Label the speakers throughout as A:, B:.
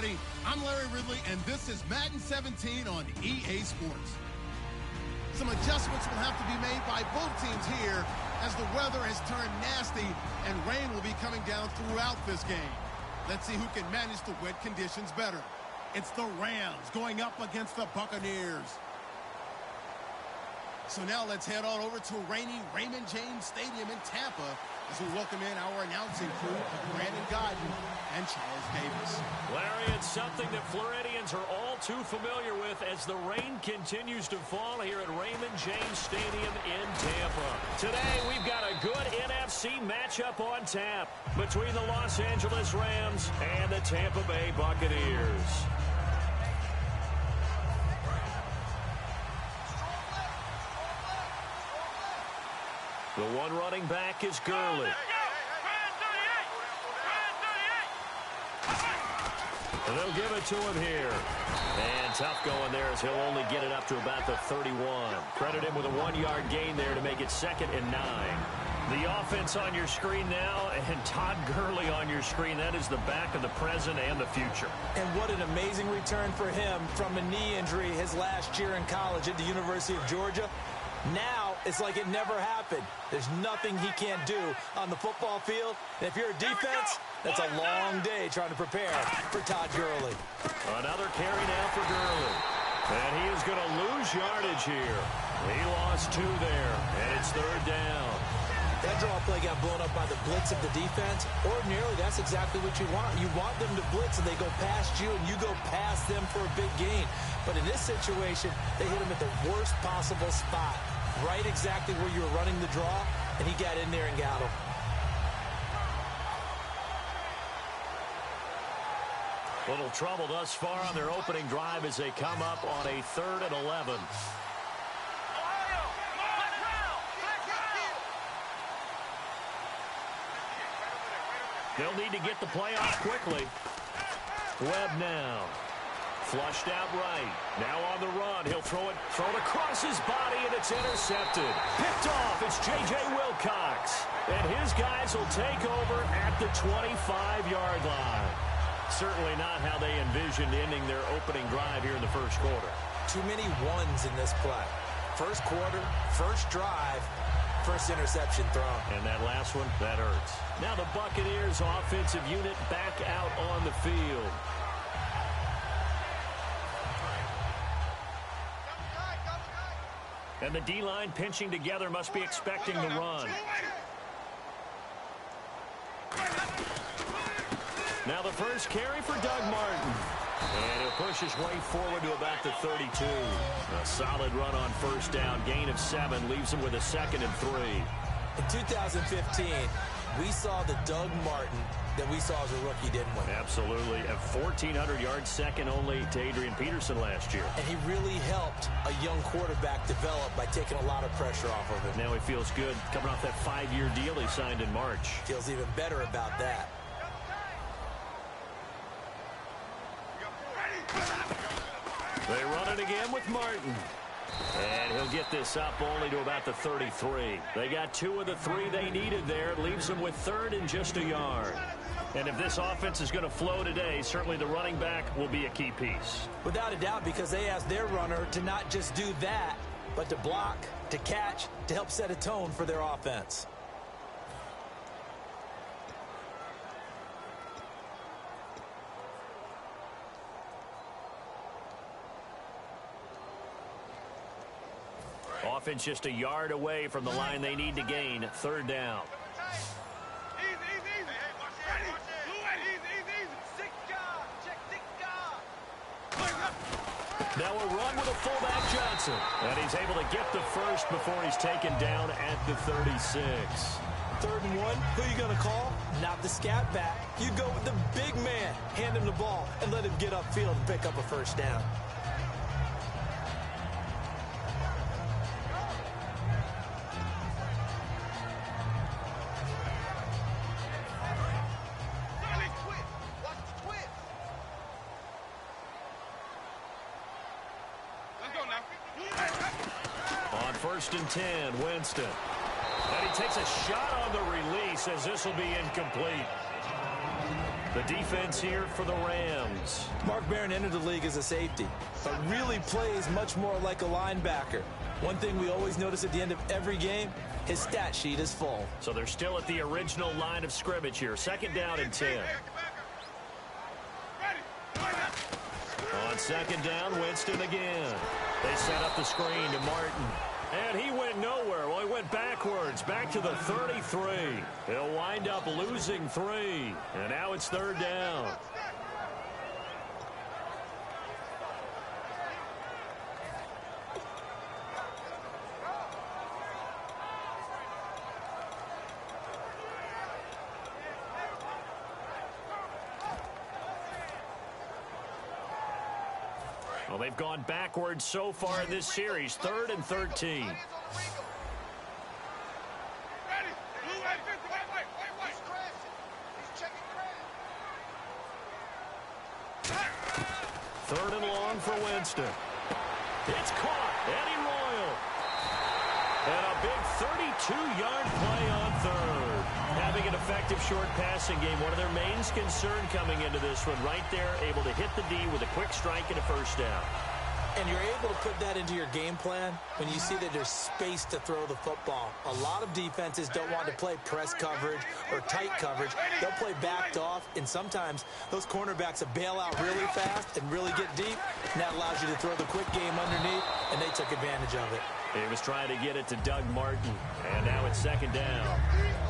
A: everybody. I'm Larry Ridley, and this is Madden 17 on EA Sports. Some adjustments will have to be made by both teams here as the weather has turned nasty and rain will be coming down throughout this game. Let's see who can manage the wet conditions better. It's the Rams going up against the Buccaneers. So now let's head on over to rainy Raymond James Stadium in Tampa as we welcome in our announcing crew of Brandon Godden and Charles Davis.
B: Larry, it's something that Floridians are all too familiar with as the rain continues to fall here at Raymond James Stadium in Tampa. Today, we've got a good NFC matchup on tap between the Los Angeles Rams and the Tampa Bay Buccaneers. The one running back is Gurley. And they'll give it to him here. And tough going there as he'll only get it up to about the 31. Credit him with a 1-yard gain there to make it 2nd and 9. The offense on your screen now, and Todd Gurley on your screen. That is the back of the present and the future.
C: And what an amazing return for him from a knee injury his last year in college at the University of Georgia. Now, it's like it never happened. There's nothing he can't do on the football field. And if you're a defense, that's a long day trying to prepare for Todd Gurley.
B: Another carry now for Gurley. And he is going to lose yardage here. He lost 2 there, and it's 3rd down.
C: That draw play got blown up by the blitz of the defense. Ordinarily, that's exactly what you want. You want them to blitz, and they go past you, and you go past them for a big gain. But in this situation, they hit him at the worst possible spot, right exactly where you were running the draw, and he got in there and got him.
B: Little trouble thus far on their opening drive as they come up on a 3rd and 11. They'll need to get the play off quickly. Webb now. Flushed out right. Now on the run. He'll throw it across his body, and it's intercepted. Picked off. It's J.J. Wilcox. And his guys will take over at the 25-yard line. Certainly not how they envisioned ending their opening drive here in the first quarter.
C: Too many ones in this play. First quarter, first drive, first interception thrown.
B: And that last one, that hurts. Now the Buccaneers offensive unit back out on the field. And the D-line pinching together must be expecting the run. Now the first carry for Doug Martin. And he'll push his way forward to about the 32. A solid run on first down. Gain of 7 leaves him with a 2nd and 3.
C: In 2015, we saw the Doug Martin that we saw as a rookie, didn't we?
B: Absolutely. A 1,400 yards, second only to Adrian Peterson last year.
C: And he really helped a young quarterback develop by taking a lot of pressure off of him.
B: Now he feels good coming off that 5-year deal he signed in March.
C: Feels even better about that.
B: They run it again with Martin. And he'll get this up only to about the 33. They got 2 of the 3 they needed there. It leaves them with 3rd and just a yard. And if this offense is going to flow today, certainly the running back will be a key piece.
C: Without a doubt, because they asked their runner to not just do that, but to block, to catch, to help set a tone for their offense.
B: Offense just a yard away from the line they need to gain. 3rd down. Now a run with a fullback Johnson. And he's able to get the first before he's taken down at the 36.
C: 3rd and 1, who are you going to call? Not the scat back. You go with the big man. Hand him the ball and let him get upfield and pick up a first down.
B: On 1st and 10, Winston. And he takes a shot on the release as this will be incomplete. The defense here for the Rams.
C: Mark Barron entered the league as a safety, but really plays much more like a linebacker. One thing we always notice at the end of every game, his stat sheet is full.
B: So they're still at the original line of scrimmage here. 2nd down and 10. On 2nd down, Winston again. They set up the screen to Martin. And he went nowhere. Well, he went backwards, back to the 33. He'll wind up losing 3. And now it's 3rd down. Well, they've gone backwards so far in this series. 3rd and 13. Third and long for Winston. It's caught. Eddie Royal. And a big 32-yard play on 3rd. Having an effective short passing game, one of their main concern coming into this one. Right there, able to hit the D with a quick strike and a 1st down.
C: And you're able to put that into your game plan when you see that there's space to throw the football. A lot of defenses don't want to play press coverage or tight coverage. They'll play backed off, and sometimes those cornerbacks will bail out really fast and really get deep, and that allows you to throw the quick game underneath, and they took advantage of it.
B: He was trying to get it to Doug Martin, and now it's 2nd down.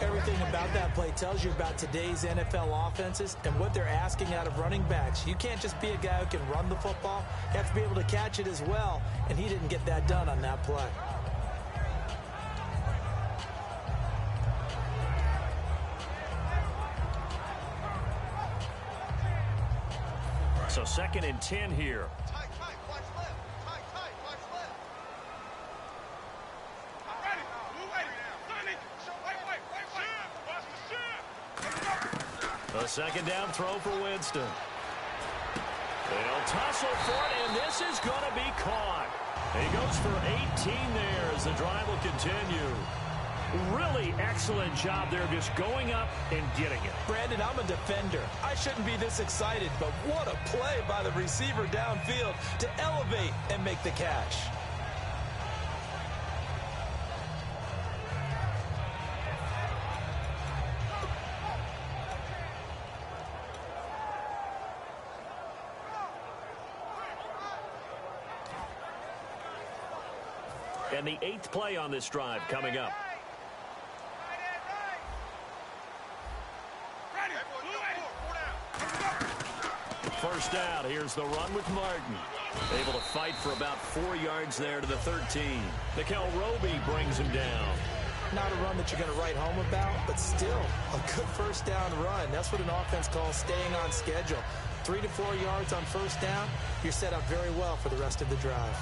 C: Everything about that play tells you about today's NFL offenses and what they're asking out of running backs. You can't just be a guy who can run the football. You have to be able to catch it as well, and he didn't get that done on that play.
B: So 2nd and 10 here. A 2nd down throw for Winston. They'll tussle for it, and this is going to be caught. He goes for 18 there as the drive will continue. Really excellent job there, just going up and getting it.
C: Brandon, I'm a defender. I shouldn't be this excited, but what a play by the receiver downfield to elevate and make the catch.
B: And the 8th play on this drive coming up. First down. Here's the run with Martin. Able to fight for about 4 yards there to the 13. Nickel Roby brings him down.
C: Not a run that you're going to write home about, but still a good 1st down run. That's what an offense calls staying on schedule. 3 to 4 yards on 1st down. You're set up very well for the rest of the drive.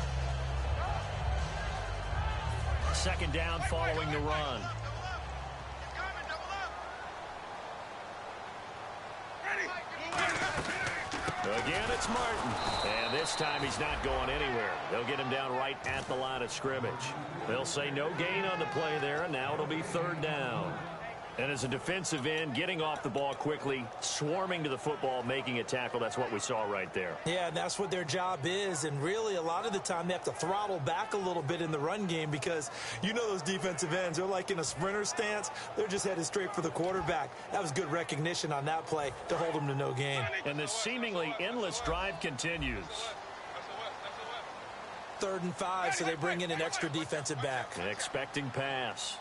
B: 2nd down following the run. Again, it's Martin. And this time he's not going anywhere. They'll get him down right at the line of scrimmage. They'll say no gain on the play there, and now it'll be 3rd down. And as a defensive end, getting off the ball quickly, swarming to the football, making a tackle, that's what we saw right there.
C: Yeah, and that's what their job is. And really, a lot of the time, they have to throttle back a little bit in the run game because you know those defensive ends, they're like in a sprinter stance. They're just headed straight for the quarterback. That was good recognition on that play to hold them to no gain.
B: And this seemingly endless drive continues.
C: 3rd and 5, so they bring in an extra defensive back.
B: An expecting pass.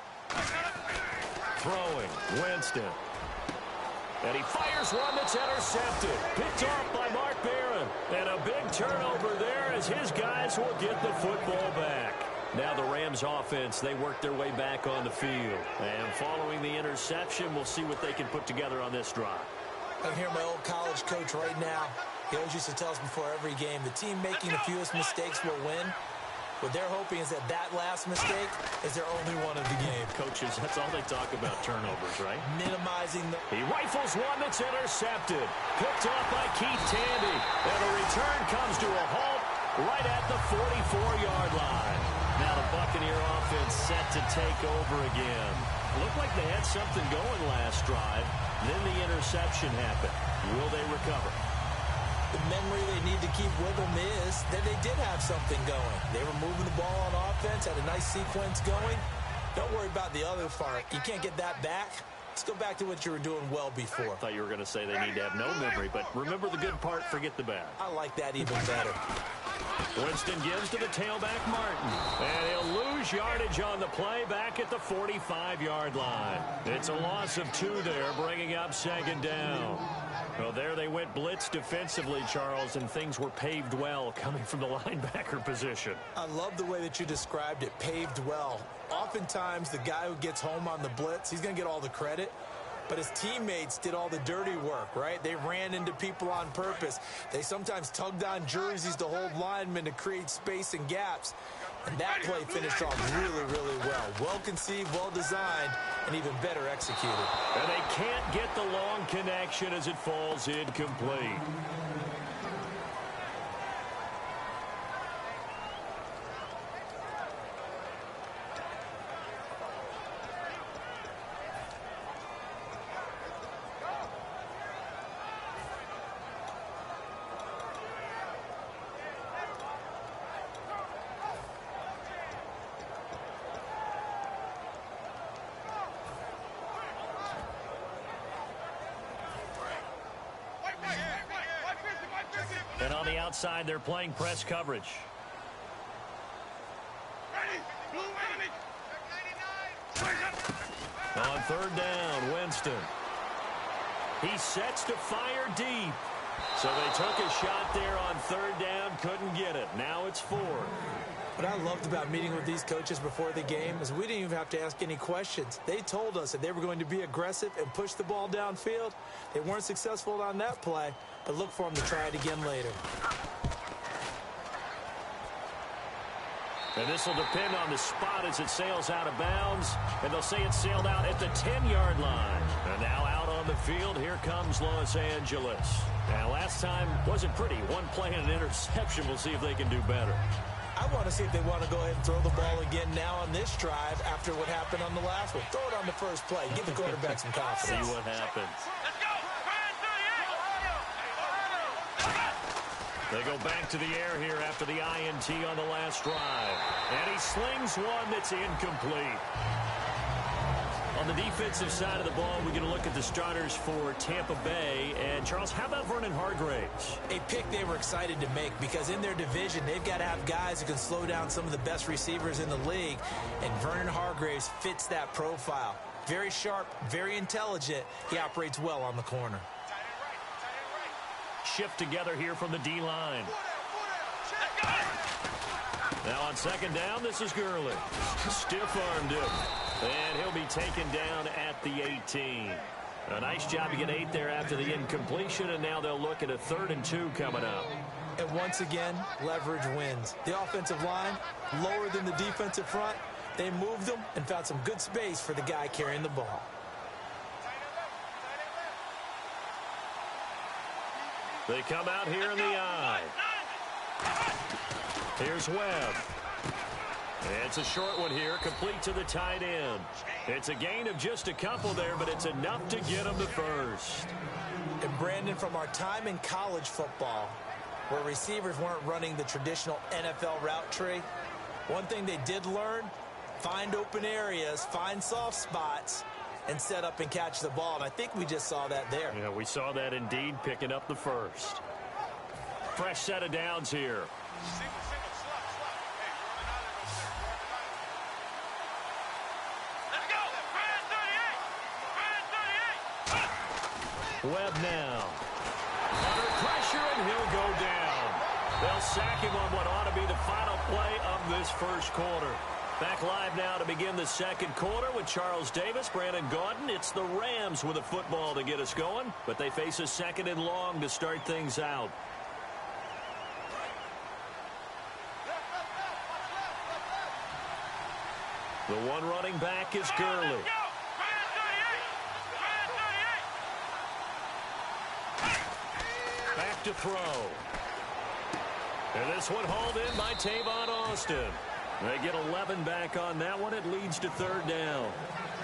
B: Throwing, Winston. And he fires one that's intercepted. Picked off by Mark Barron. And a big turnover there as his guys will get the football back. Now the Rams offense, they work their way back on the field. And following the interception, we'll see what they can put together on this drive.
C: I can hear my old college coach right now. He always used to tell us before every game, the team making the fewest mistakes will win. What they're hoping is that last mistake is their only one of the game.
B: Coaches, that's all they talk about, turnovers, right?
C: Minimizing the...
B: He rifles one that's intercepted. Picked off by Keith Tandy. And the return comes to a halt right at the 44-yard line. Now the Buccaneer offense set to take over again. Looked like they had something going last drive. Then the interception happened. Will they recover?
C: The memory they need to keep with them is that they did have something going. They were moving the ball on offense, had a nice sequence going. Don't worry about the other part. You can't get that back. Let's go back to what you were doing well before.
B: I thought you were going to say they need to have no memory, but remember the good part, forget the bad.
C: I like that even better.
B: Winston gives to the tailback, Martin. And he'll lose yardage on the play back at the 45-yard line. It's a loss of 2 there, bringing up second down. Well, there they went blitz defensively, Charles, and things were paved well coming from the linebacker position.
C: I love the way that you described it, paved well. Oftentimes, the guy who gets home on the blitz, he's going to get all the credit. But his teammates did all the dirty work, right? They ran into people on purpose. They sometimes tugged on jerseys to hold linemen to create space and gaps. And that play finished off really, really well. Well conceived, well designed, and even better executed.
B: And they can't get the long connection as it falls incomplete. And on the outside, they're playing press coverage. On third down, Winston. He sets to fire deep. So they took a shot there on third down, couldn't get it. Now it's 4.
C: What I loved about meeting with these coaches before the game is we didn't even have to ask any questions. They told us that they were going to be aggressive and push the ball downfield. They weren't successful on that play, but look for them to try it again later.
B: And this will depend on the spot as it sails out of bounds. And they'll say it sailed out at the 10-yard line. And now out on the field, here comes Los Angeles. Now, last time wasn't pretty. One play and an interception. We'll see if they can do better.
C: I want to see if they want to go ahead and throw the ball again now on this drive after what happened on the last one. Throw it on the first play. Give the quarterback some confidence.
B: See what happens. They go back to the air here after the INT on the last drive. And he slings one that's incomplete. On the defensive side of the ball, we're going to look at the starters for Tampa Bay. And, Charles, how about Vernon Hargreaves?
C: A pick they were excited to make because in their division, they've got to have guys who can slow down some of the best receivers in the league. And Vernon Hargreaves fits that profile. Very sharp, very intelligent. He operates well on the corner.
B: Shift together here from the D-line. Now on second down, this is Gurley. Stiff-armed him. And he'll be taken down at the 18. A nice job to get 8 there after the incompletion, and now they'll look at a 3rd and 2 coming up.
C: And once again, leverage wins. The offensive line, lower than the defensive front. They moved them and found some good space for the guy carrying the ball.
B: They come out here in the eye. Here's Webb. It's a short one here, complete to the tight end. It's a gain of just a couple there, but it's enough to get them to first.
C: And Brandon, from our time in college football, where receivers weren't running the traditional NFL route tree, one thing they did learn, find open areas, find soft spots, and set up and catch the ball. And I think we just saw that there.
B: Yeah, we saw that indeed, picking up the first. Fresh set of downs here. Webb now. Under pressure, and he'll go down. They'll sack him on what ought to be the final play of this first quarter. Back live now to begin the second quarter with Charles Davis, Brandon Gaudin. It's the Rams with a football to get us going, but they face a 2nd and long to start things out. The one running back is Gurley. To throw. And this one hauled in by Tavon Austin. They get 11 back on that one. It leads to third down.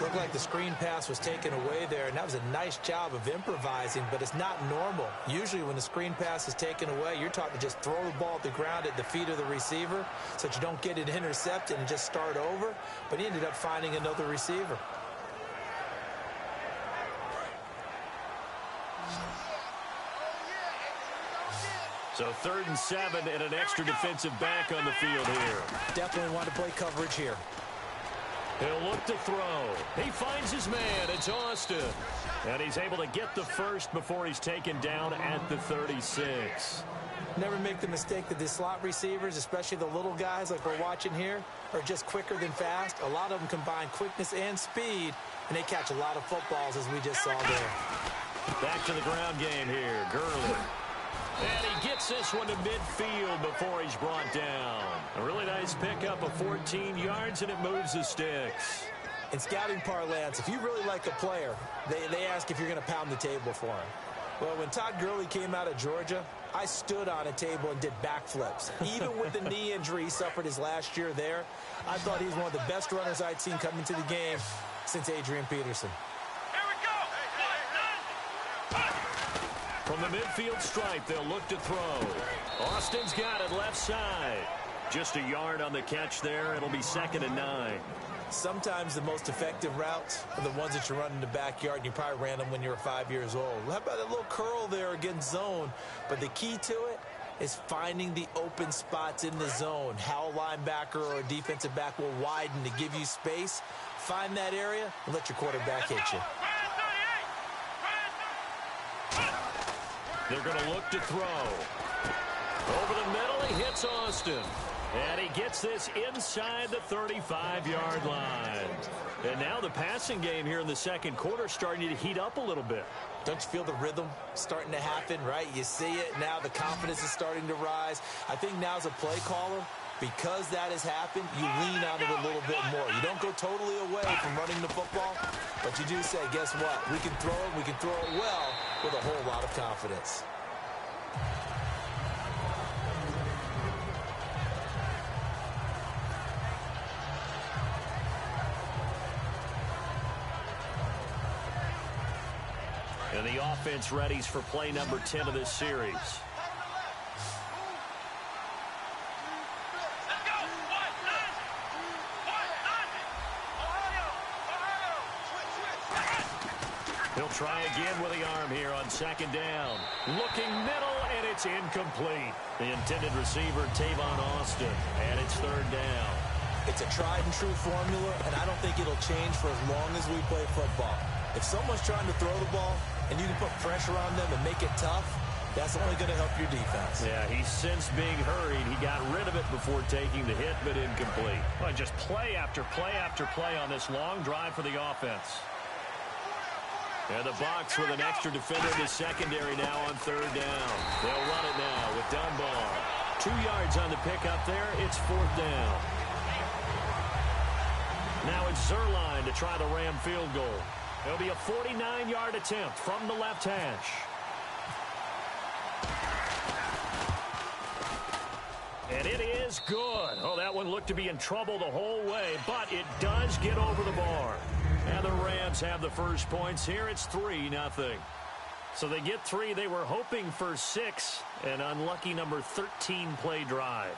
C: Looked like the screen pass was taken away there, and that was a nice job of improvising, but it's not normal. Usually when the screen pass is taken away, you're taught to just throw the ball at the ground at the feet of the receiver so that you don't get it intercepted and just start over, but he ended up finding another receiver.
B: So 3rd and 7 and an extra defensive back on the field here.
C: Definitely want to play coverage here.
B: He'll look to throw. He finds his man. It's Austin. And he's able to get the first before he's taken down at the 36.
C: Never make the mistake that the slot receivers, especially the little guys like we're watching here, are just quicker than fast. A lot of them combine quickness and speed, and they catch a lot of footballs, as we just saw there.
B: Back to the ground game here. Gurley. And he gets this one to midfield before he's brought down. A really nice pickup of 14 yards, and it moves the sticks.
C: In scouting parlance, if you really like a player, they ask if you're going to pound the table for him. Well, when Todd Gurley came out of Georgia, I stood on a table and did backflips. Even with the knee injury he suffered his last year there, I thought he was one of the best runners I'd seen come into the game since Adrian Peterson.
B: From the midfield stripe, they'll look to throw. Austin's got it left side. Just a yard on the catch there. It'll be 2nd and 9.
C: Sometimes the most effective routes are the ones that you run in the backyard, and you probably ran them when you were 5 years old. How about that little curl there against zone? But the key to it is finding the open spots in the zone. How a linebacker or a defensive back will widen to give you space. Find that area and let your quarterback hit you.
B: They're going to look to throw. Over the middle, he hits Austin. And he gets this inside the 35-yard line. And now the passing game here in the second quarter starting to heat up a little bit.
C: Don't you feel the rhythm starting to happen, right? You see it now. The confidence is starting to rise. I think now as a play caller, because that has happened, you lean on it a little bit more. You don't go totally away from running the football, but you do say, guess what? We can throw it. We can throw it well with a whole lot of confidence.
B: And the offense readies for play number 10 of this series. He'll try again with the arm here on 2nd down. Looking middle, and it's incomplete. The intended receiver, Tavon Austin, and it's 3rd down.
C: It's a tried-and-true formula, and I don't think it'll change for as long as we play football. If someone's trying to throw the ball and you can put pressure on them and make it tough, that's only going to help your defense.
B: Yeah, he's since being hurried. He got rid of it before taking the hit, but incomplete. Well, just play after play after play on this long drive for the offense. And the box with an extra defender in the secondary now on 3rd down. They'll run it now with Dunbar. 2 yards on the pickup there. It's 4th down. Now it's Zerline to try the Ram field goal. It'll be a 49-yard attempt from the left hash. And it is good. Oh, that one looked to be in trouble the whole way, but it does get over the bar. And the Rams have the first points here. It's 3-0. So they get 3. They were hoping for 6. An unlucky number 13 play drive.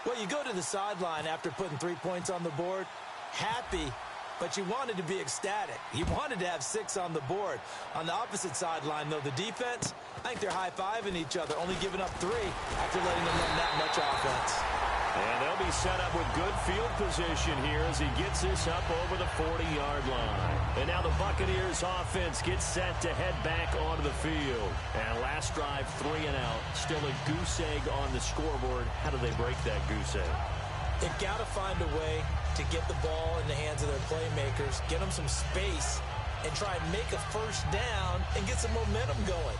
C: Well, you go to the sideline after putting 3 points on the board, happy, but you wanted to be ecstatic. You wanted to have 6 on the board. On the opposite sideline, though, the defense, I think they're high-fiving each other, only giving up 3 after letting them run that much offense.
B: And they'll be set up with good field position here as he gets this up over the 40-yard line. And now the Buccaneers offense gets set to head back onto the field. And last drive, 3 and out. Still a goose egg on the scoreboard. How do they break that goose egg?
C: They've got to find a way to get the ball in the hands of their playmakers, get them some space, and try and make a first down and get some momentum going.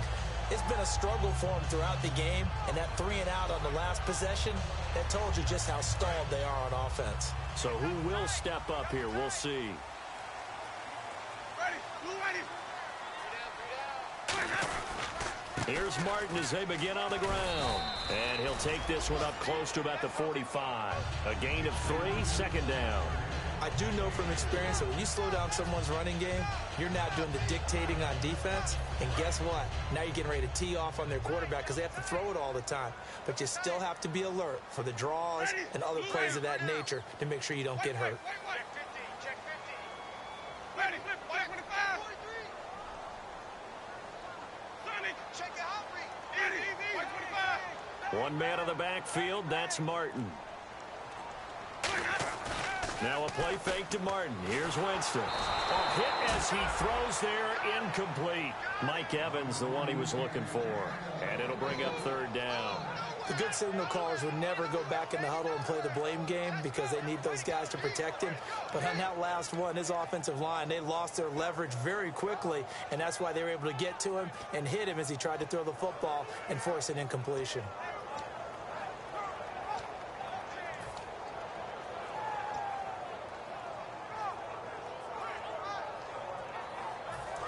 C: It's been a struggle for them throughout the game, and that 3 and out on the last possession, that told you just how stalled they are on offense.
B: So who will step up here? We'll see. Here's Martin as they begin on the ground. And he'll take this one up close to about the 45. A gain of 3, second down.
C: I do know from experience that when you slow down someone's running game, you're not doing the dictating on defense. And guess what? Now you're getting ready to tee off on their quarterback because they have to throw it all the time. But you still have to be alert for the draws and other plays of that nature to make sure you don't get hurt.
B: One man on the backfield, that's Martin. Now a play fake to Martin. Here's Winston. A hit as he throws there, incomplete. Mike Evans, the one he was looking for. And it'll bring up third down.
C: The good signal callers would never go back in the huddle and play the blame game because they need those guys to protect him. But on that last one, his offensive line, they lost their leverage very quickly, and that's why they were able to get to him and hit him as he tried to throw the football and force an incompletion.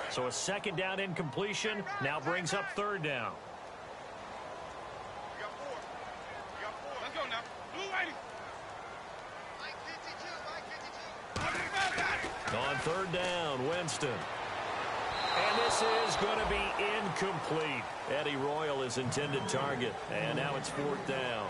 B: So a second down incompletion now brings up third down.
D: Let's go now. Blue 82.
B: On third down, Winston. And this is going to be incomplete. Eddie Royal is intended target. And now it's fourth down.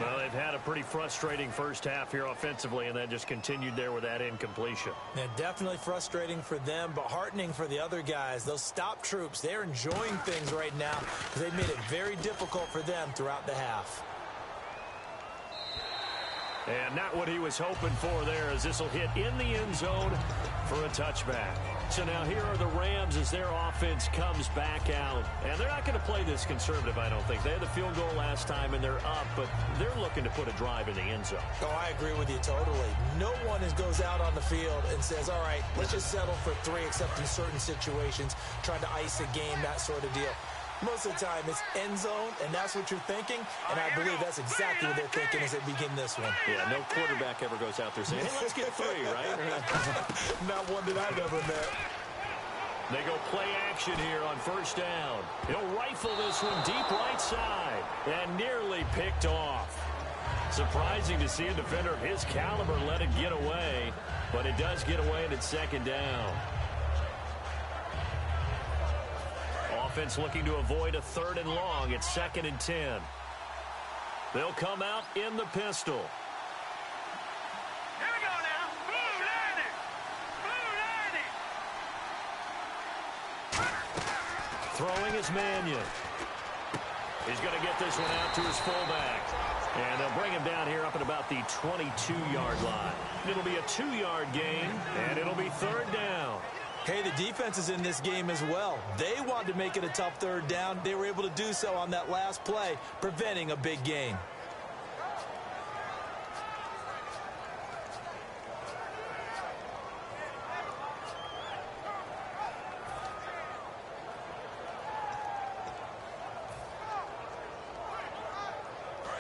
B: Well, they've had a pretty frustrating first half here offensively, and that just continued there with that incompletion.
C: Yeah, definitely frustrating for them, but heartening for the other guys. Those stop troops, they're enjoying things right now because they've made it very difficult for them throughout the half.
B: And not what he was hoping for there, as this will hit in the end zone for a touchback. So now here are the Rams as their offense comes back out. And they're not going to play this conservative, I don't think. They had the field goal last time, and they're up, but they're looking to put a drive in the end zone.
C: Oh, I agree with you totally. No one goes out on the field and says, all right, let's just settle for 3, except in certain situations, trying to ice a game, that sort of deal. Most of the time, it's end zone, and that's what you're thinking, and I believe that's exactly what they're thinking as they begin this one.
B: Yeah, no quarterback ever goes out there saying, hey, let's get 3, right?
C: Not one that I've ever met.
B: They go play action here on first down. He'll rifle this one deep right side, and nearly picked off. Surprising to see a defender of his caliber let it get away, but it does get away, and it's second down. Offense looking to avoid a 3rd and long. It's 2nd and 10. They'll come out in the pistol.
D: Here we go now. Blue 90.
B: Throwing is Mannion. He's going to get this one out to his fullback. And they'll bring him down here up at about the 22-yard line. It'll be a 2-yard gain, and it'll be 3rd down.
C: Hey, the defense is in this game as well. They wanted to make it a tough 3rd down. They were able to do so on that last play, preventing a big gain.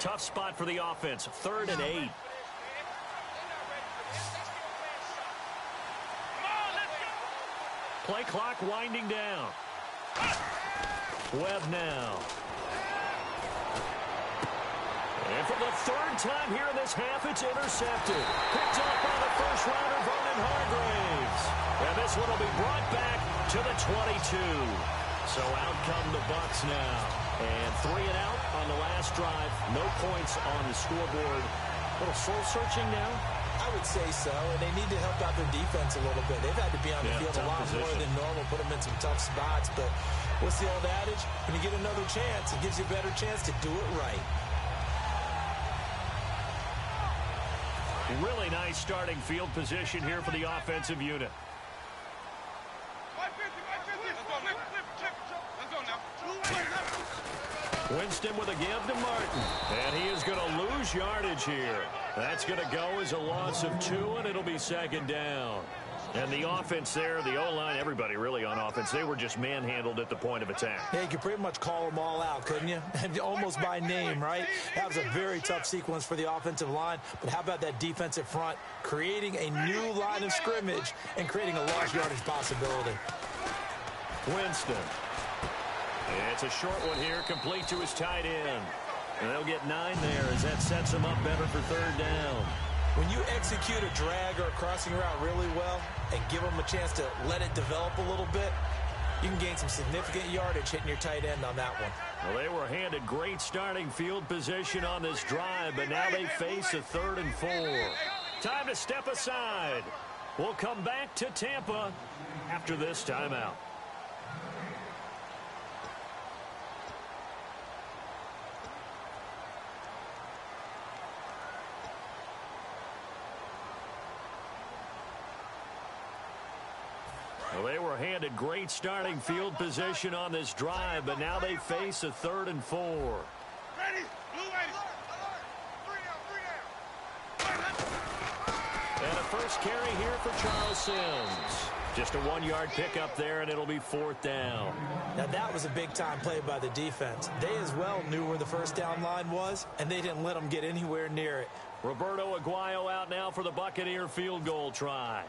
B: Tough spot for the offense. 3rd and 8. Play clock winding down. Webb now. And for the 3rd time here in this half, it's intercepted. Picked up by the first rounder, Vernon Hargraves. And this one will be brought back to the 22. So out come the Bucs now. And 3 and out on the last drive. No points on the scoreboard. A little soul-searching now.
C: I would say so, and they need to help out their defense a little bit. They've had to be on the field a lot more than normal, put them in some tough spots. But what's the old adage? When you get another chance, it gives you a better chance to do it right.
B: Really nice starting field position here for the offensive unit. Winston with a give to Martin. And he is going to lose yardage here. That's going to go as a loss of 2, and it'll be 2nd down. And the offense there, the O-line, everybody really on offense, they were just manhandled at the point of attack.
C: Yeah, you could pretty much call them all out, couldn't you? Almost by name, right? That was a very tough sequence for the offensive line. But how about that defensive front creating a new line of scrimmage and creating a lost yardage possibility?
B: Winston. It's a short one here, complete to his tight end. And they'll get 9 there as that sets him up better for third down.
C: When you execute a drag or a crossing route really well and give them a chance to let it develop a little bit, you can gain some significant yardage hitting your tight end on that one.
B: Well, they were handed great starting field position on this drive, but now they face a 3rd and 4. Time to step aside. We'll come back to Tampa after this timeout. Well, they were handed great starting field position on this drive, but now they face a 3rd and 4.
D: Ready? Blue ladies. 3 down.
B: And a first carry here for Charles Sims. Just a 1-yard pickup there, and it'll be 4th down.
C: Now, that was a big-time play by the defense. They as well knew where the first down line was, and they didn't let them get anywhere near it.
B: Roberto Aguayo out now for the Buccaneer field goal try.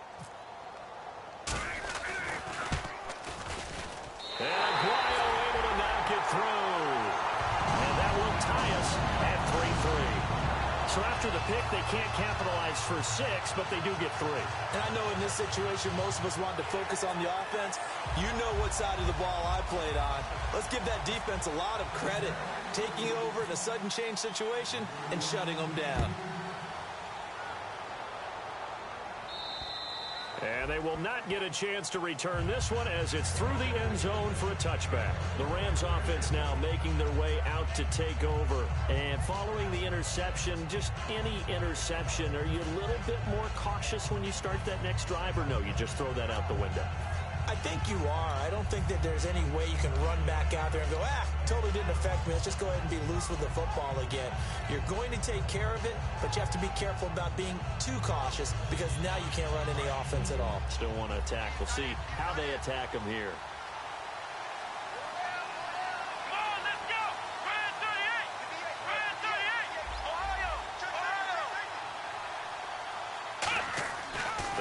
B: And Aguayo able to knock it through. And that will tie us at 3-3. So after the pick, they can't capitalize for 6, but they do get 3.
C: And I know in this situation, most of us wanted to focus on the offense. You know what side of the ball I played on. Let's give that defense a lot of credit. Taking over in a sudden change situation and shutting them down.
B: And they will not get a chance to return this one as it's through the end zone for a touchback. The Rams offense now making their way out to take over. And following the interception, just any interception, are you a little bit more cautious when you start that next drive, or no, you just throw that out the window?
C: I think you are. I don't think that there's any way you can run back out there and go, totally didn't affect me. Let's just go ahead and be loose with the football again. You're going to take care of it, but you have to be careful about being too cautious because now you can't run any offense at all.
B: Still want to attack. We'll see how they attack them here.
D: Come on, let's go. Brand 38. Brand 38. Ohio.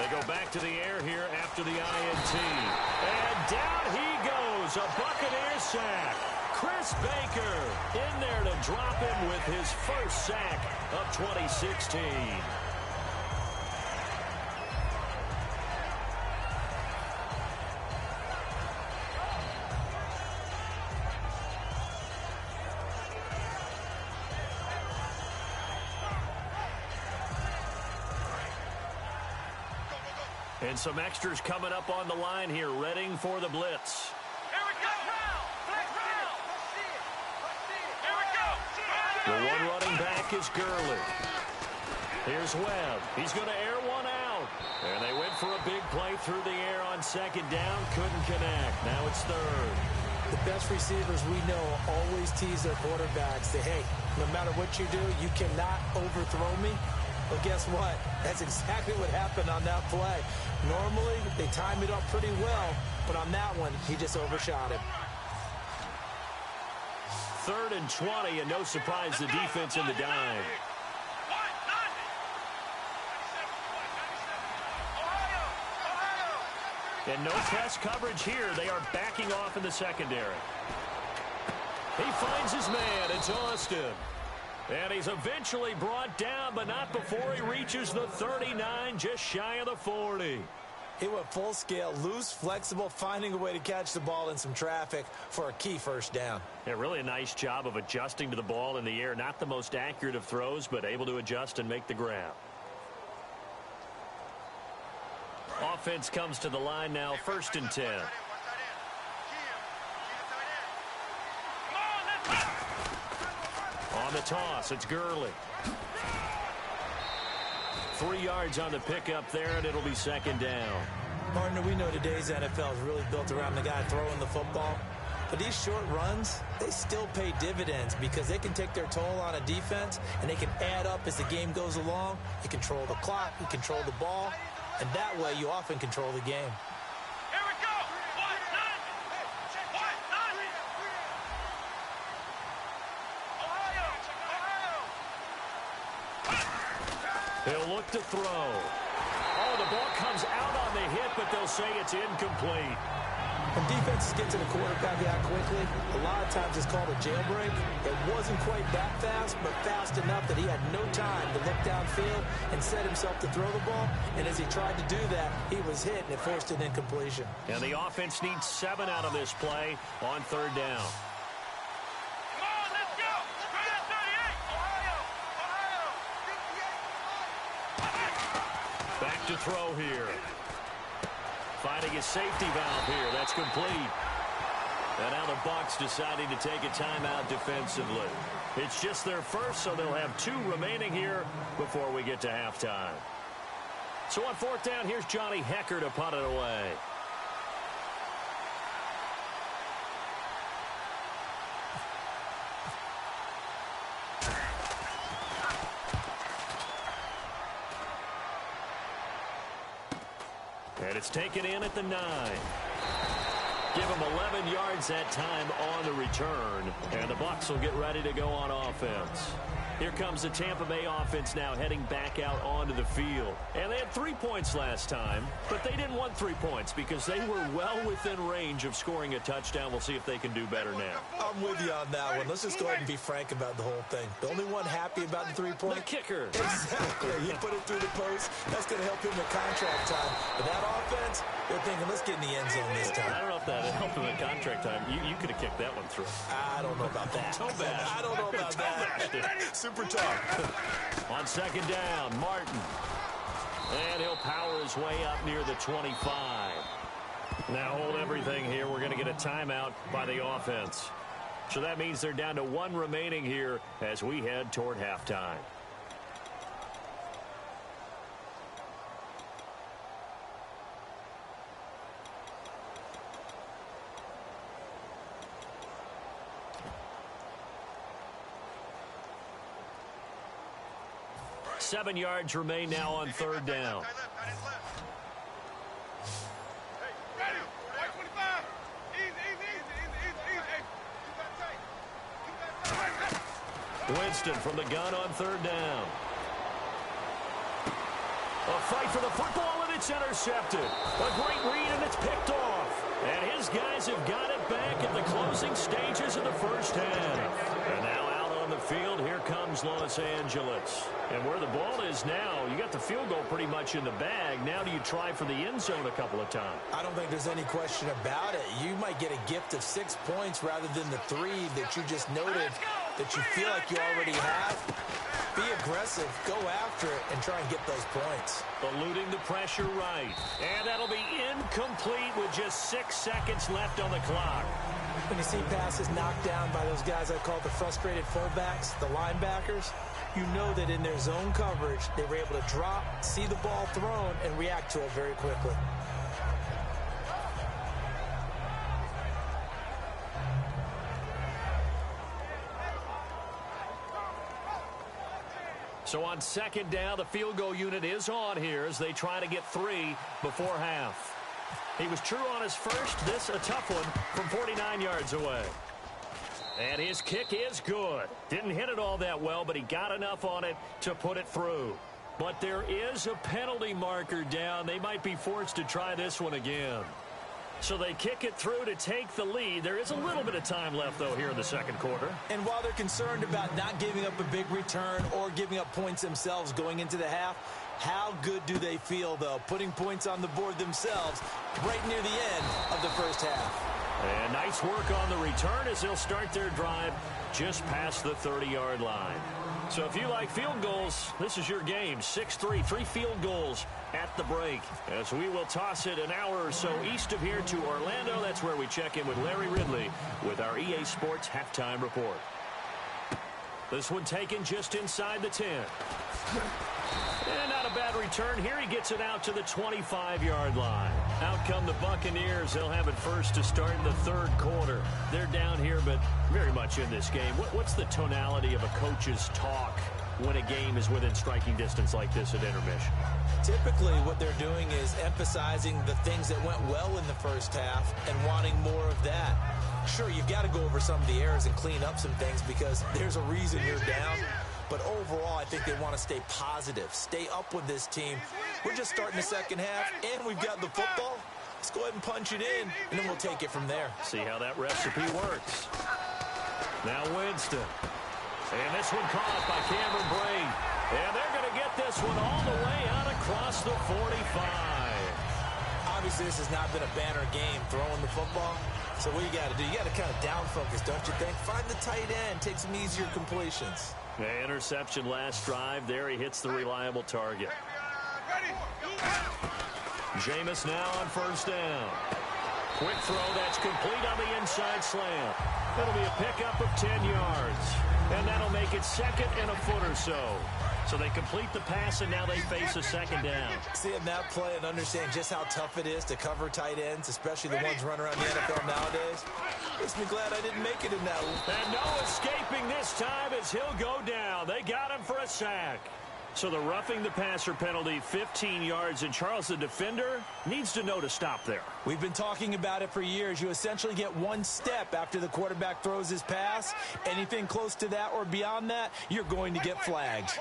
B: They go back to the air here after the INT. And down he goes. A Buccaneer sack. Chris Baker in there to drop him with his first sack of 2016. And some extras coming up on the line here, readying for the blitz.
D: Here we go. Flex round. Here we go.
B: The one running back is Gurley. Here's Webb. He's going to air one out. And they went for a big play through the air on 2nd down. Couldn't connect. Now it's 3rd.
C: The best receivers we know always tease their quarterbacks. Say, hey, no matter what you do, you cannot overthrow me. Well, guess what? That's exactly what happened on that play. Normally, they time it up pretty well, but on that one, he just overshot him.
B: 3rd and 20, and no surprise, the defense in the dime. And no press coverage here. They are backing off in the secondary. He finds his man. It's Austin. And he's eventually brought down, but not before he reaches the 39, just shy of the 40.
C: He went full scale, loose, flexible, finding a way to catch the ball in some traffic for a key first down.
B: Yeah, really a nice job of adjusting to the ball in the air. Not the most accurate of throws, but able to adjust and make the grab. Offense comes to the line now, 1st and 10. On the toss, it's Gurley. 3 yards on the pickup there, and it'll be 2nd down.
C: Partner, we know today's NFL is really built around the guy throwing the football. But these short runs, they still pay dividends because they can take their toll on a defense, and they can add up as the game goes along. You control the clock, you control the ball, and that way you often control the game.
D: Here we go. 1-9.
B: He'll look to throw. Oh, the ball comes out on the hit, but they'll say it's incomplete.
C: When defenses get to the quarterback that quickly, a lot of times it's called a jailbreak. It wasn't quite that fast, but fast enough that he had no time to look downfield and set himself to throw the ball. And as he tried to do that, he was hit, and it forced an incompletion.
B: And the offense needs 7 out of this play on 3rd down.
D: Come on, let's go. Grand 38. Ohio.
B: Back to throw here. Finding a safety valve here. That's complete. And now the Bucs deciding to take a timeout defensively. It's just their first, so they'll have 2 remaining here before we get to halftime. So on 4th down, here's Johnny Hecker to punt it away. And it's taken in at the 9. Give him 11 yards that time on the return. And the Bucs will get ready to go on offense. Here comes the Tampa Bay offense now heading back out onto the field. And they had 3 points last time, but they didn't want 3 points because they were well within range of scoring a touchdown. We'll see if they can do better now.
C: I'm with you on that one. Let's just go ahead and be frank about the whole thing. The only one happy about the 3-point?
B: The kicker.
C: Exactly. He put it through the post. That's going to help him at contract time. But that offense, they're thinking, let's get in the end zone this time.
B: I don't know if that helped him at contract time. You could have kicked that one through.
C: I don't know about that. I don't know about that. Super tough.
B: On 2nd down, Martin. And he'll power his way up near the 25. Now hold everything here. We're going to get a timeout by the offense. So that means they're down to 1 remaining here as we head toward halftime. Seven yards remain now on 3rd down. Winston from the gun on 3rd down. A fight for the football, and it's intercepted. A great read, and it's picked off. And his guys have got it back at the closing stages of the first half. And now out on the field, here comes Los Angeles. And where the ball is now, you got the field goal pretty much in the bag. Now do you try for the end zone a couple of times?
C: I don't think there's any question about it. You might get a gift of 6 points rather than the 3 that you just noted that you feel like you already have. Be aggressive, go after it, and try and get those points.
B: Eluding the pressure right. And that'll be incomplete with just 6 seconds left on the clock.
C: When you see passes knocked down by those guys I call the frustrated fullbacks, the linebackers, you know that in their zone coverage, they were able to drop, see the ball thrown, and react to it very quickly.
B: So on 2nd down, the field goal unit is on here as they try to get 3 before half. He was true on his first. This a tough one from 49 yards away. And his kick is good. Didn't hit it all that well, but he got enough on it to put it through. But there is a penalty marker down. They might be forced to try this one again. So they kick it through to take the lead. There is a little bit of time left, though, here in the 2nd quarter.
C: And while they're concerned about not giving up a big return or giving up points themselves going into the half, how good do they feel, though, putting points on the board themselves right near the end of the first half?
B: And nice work on the return as they'll start their drive just past the 30-yard line. So if you like field goals, this is your game. 6-3, 3 field goals at the break. As we will toss it an hour or so east of here to Orlando. That's where we check in with Larry Ridley with our EA Sports Halftime Report. This one taken just inside the 10. And not a bad return. Here he gets it out to the 25-yard line. Out come the Buccaneers. They'll have it first to start in the 3rd quarter. They're down here, but very much in this game. What's the tonality of a coach's talk when a game is within striking distance like this at intermission?
C: Typically, what they're doing is emphasizing the things that went well in the first half and wanting more of that. Sure, you've got to go over some of the errors and clean up some things because there's a reason you're down. But overall, I think they want to stay positive, stay up with this team. We're just starting the second half, and we've got the football. Let's Let's go ahead and punch it in, and then we'll take it from there.
B: See how that recipe works. Now Winston. And this one caught by Cameron Brate. And they're going to get this one all the way out across the 45.
C: Obviously, this has not been a banner game throwing the football. So what you got to do, you got to kind of down focus, don't you think? Find the tight end, take some easier completions.
B: The interception last drive. There he hits the reliable target. Jameis now on first down. Quick throw that's complete on the inside slant. It'll be a pickup of 10 yards. And that'll make it second and a foot or so. So they complete the pass, and now they face a second down.
C: Seeing that play and understand just how tough it is to cover tight ends, especially the ones running around the NFL nowadays, makes me glad I didn't make it in that one.
B: And no escaping this time as he'll go down. They got him for a sack. So the roughing the passer penalty, 15 yards, and Charles, the defender, needs to know to stop there.
C: We've been talking about it for years. You essentially get one step after the quarterback throws his pass. Anything close to that or beyond that, you're going to get flagged.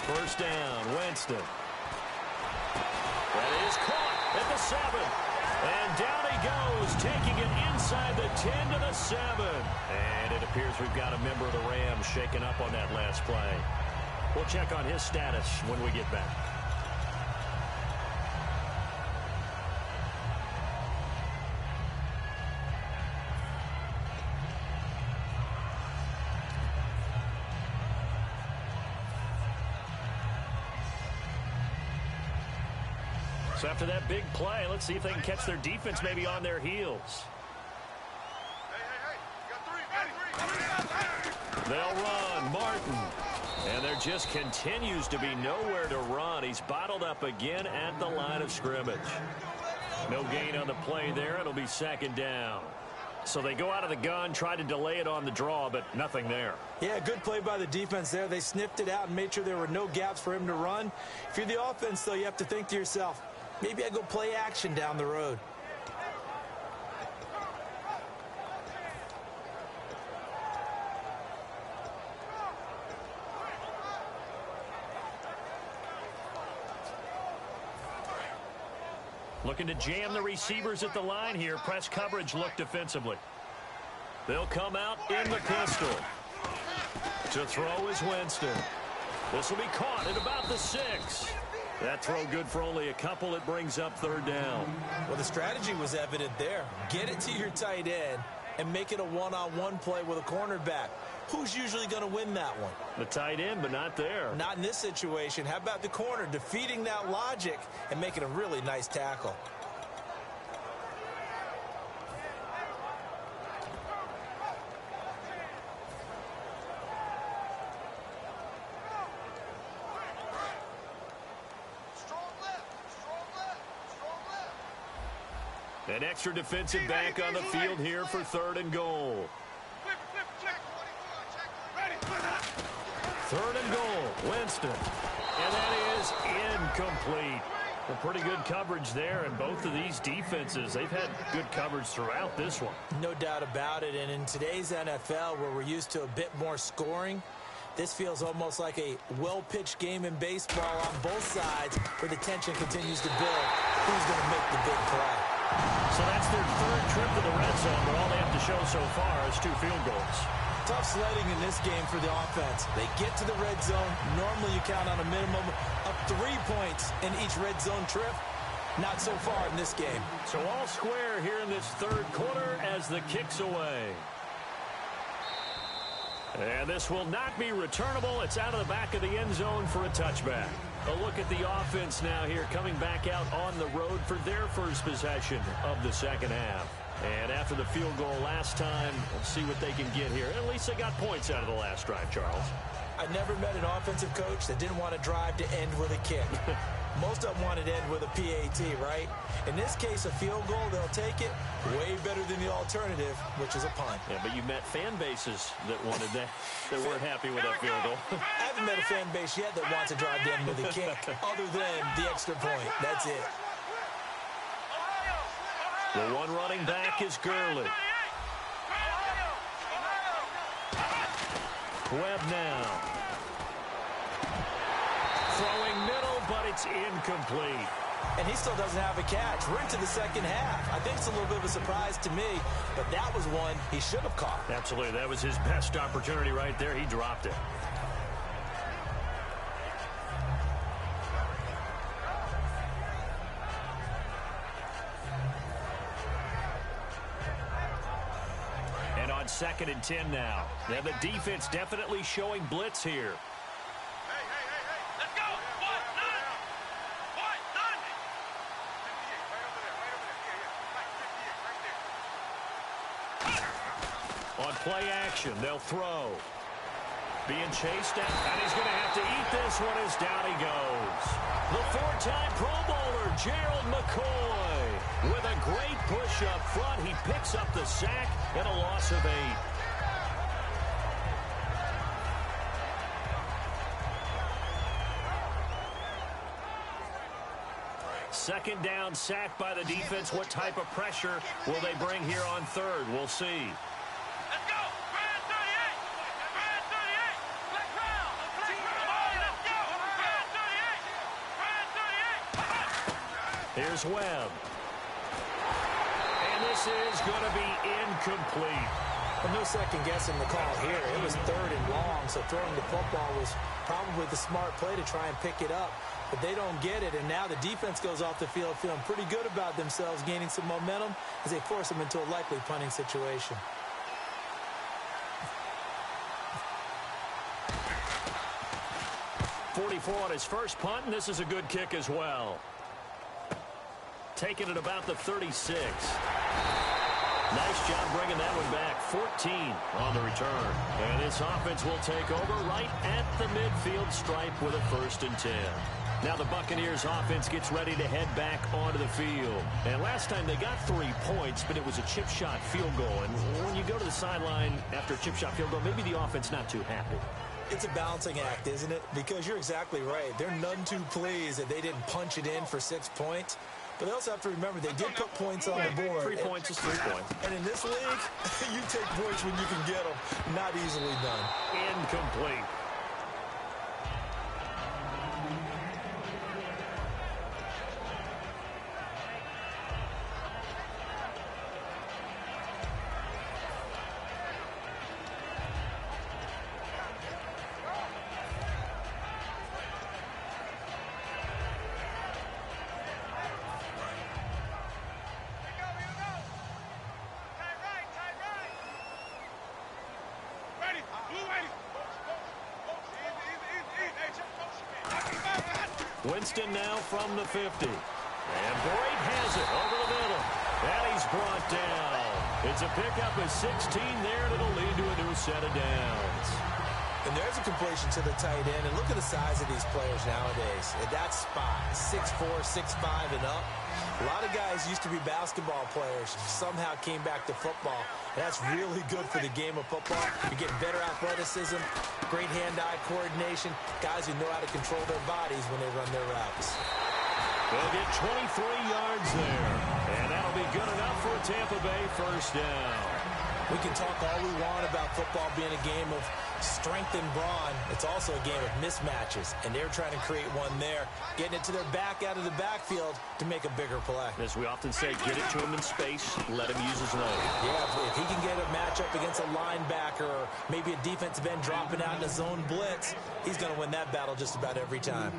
B: First down, Winston. That is caught at the 7. And down he goes, taking it inside the 10 to the 7. And it appears we've got a member of the Rams shaken up on that last play. We'll check on his status when we get back. So after that big play, let's see if they can catch their defense maybe on their heels. They'll run. Martin. And there just continues to be nowhere to run. He's bottled up again at the line of scrimmage. No gain on the play there. It'll be second down. So they go out of the gun, try to delay it on the draw, but nothing there.
C: Yeah, good play by the defense there. They sniffed it out and made sure there were no gaps for him to run. If you're the offense, though, you have to think to yourself, maybe I go play action down the road.
B: Looking to jam the receivers at the line here. Press coverage look defensively. They'll come out in the pistol. To throw is Winston. This will be caught at about the 6. That throw good for only a couple. It brings up third down.
C: Well, the strategy was evident there. Get it to your tight end and make it a one-on-one play with a cornerback. Who's usually going to win that one?
B: The tight end, but not there.
C: Not in this situation. How about the corner defeating that logic and making a really nice tackle?
B: An extra defensive back on the field here for third and goal. Third and goal, Winston. And that is incomplete. Well, pretty good coverage there, and both of these defenses, they've had good coverage throughout this one.
C: No doubt about it, and in today's NFL, where we're used to a bit more scoring, this feels almost like a well-pitched game in baseball on both sides, where the tension continues to build. Who's going to make the big play?
B: So that's their third trip to the red zone, but all they have to show so far is 2 field goals.
C: Tough sledding in this game for the offense. They get to the red zone. Normally you count on a minimum of 3 points in each red zone trip. Not so far in this game.
B: So all square here in this third quarter as the kick's away. And this will not be returnable. It's out of the back of the end zone for a touchback. A look at the offense now here, coming back out on the road for their first possession of the second half. And after the field goal last time, we'll see what they can get here. At least they got points out of the last drive, Charles.
C: I never met an offensive coach that didn't want to drive to end with a kick. Most of them want it to end with a PAT, right? In this case, a field goal, they'll take it. Way better than the alternative, which is a punt.
B: Yeah, but you met fan bases that wanted that, that weren't happy with that field goal.
C: I haven't met a fan base yet that wants to drive to end with a kick, other than the extra point. That's it.
B: The one running back is Gurley. Webb now. Throwing middle, but it's incomplete.
C: And he still doesn't have a catch. We're into the second half. I think it's a little bit of a surprise to me, but that was one he should have caught.
B: Absolutely. That was his best opportunity right there. He dropped it. And on 2nd and 10 now. Now the defense definitely showing blitz here.
D: Let's go. What? None. What? None.
B: On play action, they'll throw. Being chased down, and he's going to have to eat this one as down he goes. The 4-time Pro Bowler, Gerald McCoy, with a great push up front. He picks up the sack and a loss of 8. Second down, sack by the defense. What type of pressure will they bring here on 3rd? We'll see.
D: Let's go. Brand 38. Brand 38. Black Crown. Come on, let's go. Brand 38. Brand 38.
B: Here's Webb. And this is going to be incomplete.
C: Well, no second guessing the call here. It was 3rd and long, so throwing the football was probably the smart play to try and pick it up. But they don't get it, and now the defense goes off the field feeling pretty good about themselves, gaining some momentum as they force them into a likely punting situation. .44 on his first punt, and this is a good kick as well.
B: Taking it about the 36. Nice job bringing that one back. 14 on the return. And this offense will take over right at the midfield stripe with a 1st and 10. Now the Buccaneers offense gets ready to head back onto the field. And last time they got 3 points, but it was a chip shot field goal. And when you go to the sideline after a chip shot field goal, maybe the offense not too happy.
C: It's a balancing act, isn't it? Because you're exactly right. They're none too pleased that they didn't punch it in for 6 points. But they also have to remember they did put points on the board.
B: 3 points is 3 points.
C: And in this league, you take points when you can get them. Not easily done.
B: Incomplete. Winston now from the 50. And Boyd has it over the middle. And he's brought down. It's a pickup of 16 there, and it'll lead to a new set of downs.
C: And there's a completion to the tight end. And look at the size of these players nowadays. At that spot, 6'4", 6'5", and up. A lot of guys used to be basketball players, somehow came back to football. And that's really good for the game of football. You get better athleticism, great hand-eye coordination, guys who know how to control their bodies when they run their routes.
B: They'll get 23 yards there. And that'll be good enough for a Tampa Bay 1st down.
C: We can talk all we want about football being a game of strength and brawn. It's also a game of mismatches, and they're trying to create one there, getting it to their back out of the backfield to make a bigger play.
B: As we often say, get it to him in space, let him use his leg.
C: Yeah, if he can get a matchup against a linebacker or maybe a defensive end dropping out in a zone blitz, he's going to win that battle just about every time.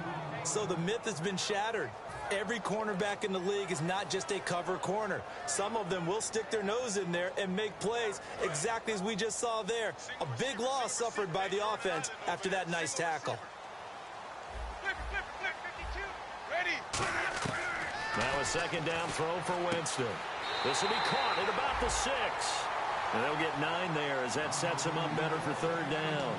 C: So the myth has been shattered. Every cornerback in the league is not just a cover corner. Some of them will stick their nose in there and make plays exactly as we just saw there. A big loss suffered by the offense after that nice tackle.
D: Flip, 52. Ready.
B: Now a 2nd down throw for Winston. This will be caught at about the 6. And they'll get 9 there as that sets him up better for 3rd down.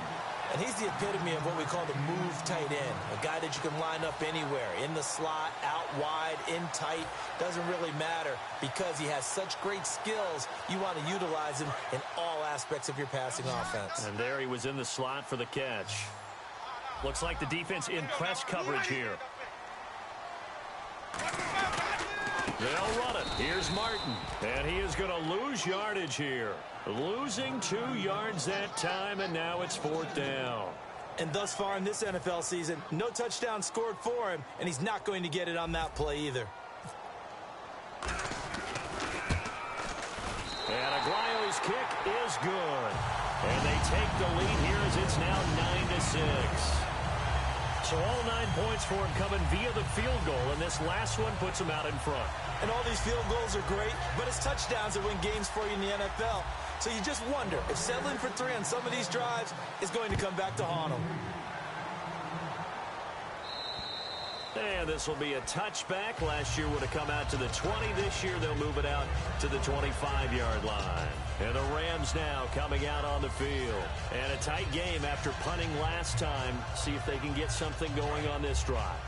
C: And he's the epitome of what we call the move tight end, a guy that you can line up anywhere, in the slot, out wide, in tight, doesn't really matter because he has such great skills. You want to utilize him in all aspects of your passing offense.
B: And there he was in the slot for the catch. Looks like the defense in press coverage here. They'll run it. Here's Martin. And he is going to lose yardage here. Losing 2 yards that time, and now it's 4th down.
C: And thus far in this NFL season, no touchdown scored for him, and he's not going to get it on that play either.
B: And Aguayo's kick is good. And they take the lead here as it's now 9-6. So all 9 points for him coming via the field goal, and this last one puts him out in front.
C: And all these field goals are great, but it's touchdowns that win games for you in the NFL. So you just wonder if settling for 3 on some of these drives is going to come back to haunt them.
B: And this will be a touchback. Last year would have come out to the 20. This year they'll move it out to the 25-yard line. And the Rams now coming out on the field. And a tight game after punting last time. See if they can get something going on this drive.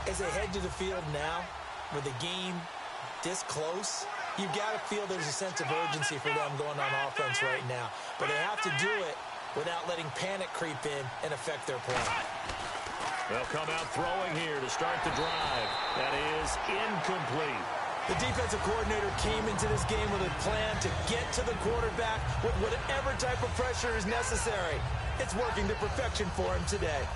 C: As they head to the field now, with the game this close, you've got to feel there's a sense of urgency for them going on offense right now. But they have to do it without letting panic creep in and affect their play.
B: They'll come out throwing here to start the drive. That is incomplete.
C: The defensive coordinator came into this game with a plan to get to the quarterback with whatever type of pressure is necessary. It's working to perfection for him today.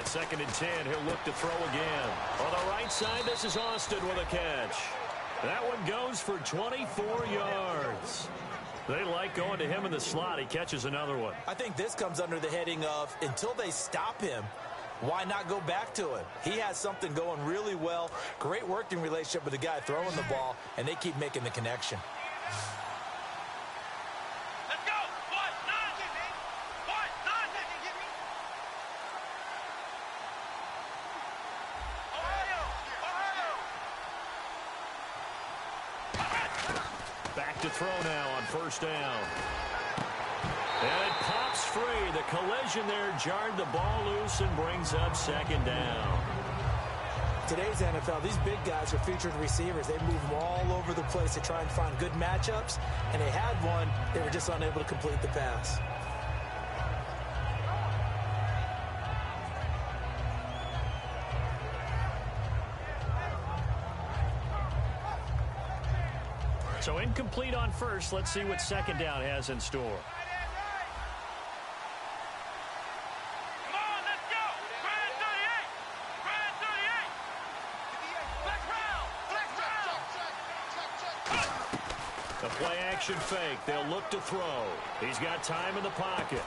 B: Second and 10, he'll look to throw again. On the right side, this is Austin with a catch. That one goes for 24 yards. They like going to him in the slot. He catches another one.
C: I think this comes under the heading of, until they stop him, why not go back to him? He has something going really well. Great working relationship with the guy throwing the ball, and they keep making the connection.
B: To throw now on first down. And it pops free. The collision there jarred the ball loose and brings up second down.
C: Today's NFL, these big guys are featured receivers. They move them all over the place to try and find good matchups. And they had one. They were just unable to complete the pass.
B: So incomplete on first. Let's see what second down has in store.
D: Come on, let's go. Brand 38. Brand 38. Flex round. Flex round.
B: The play action fake. They'll look to throw. He's got time in the pocket.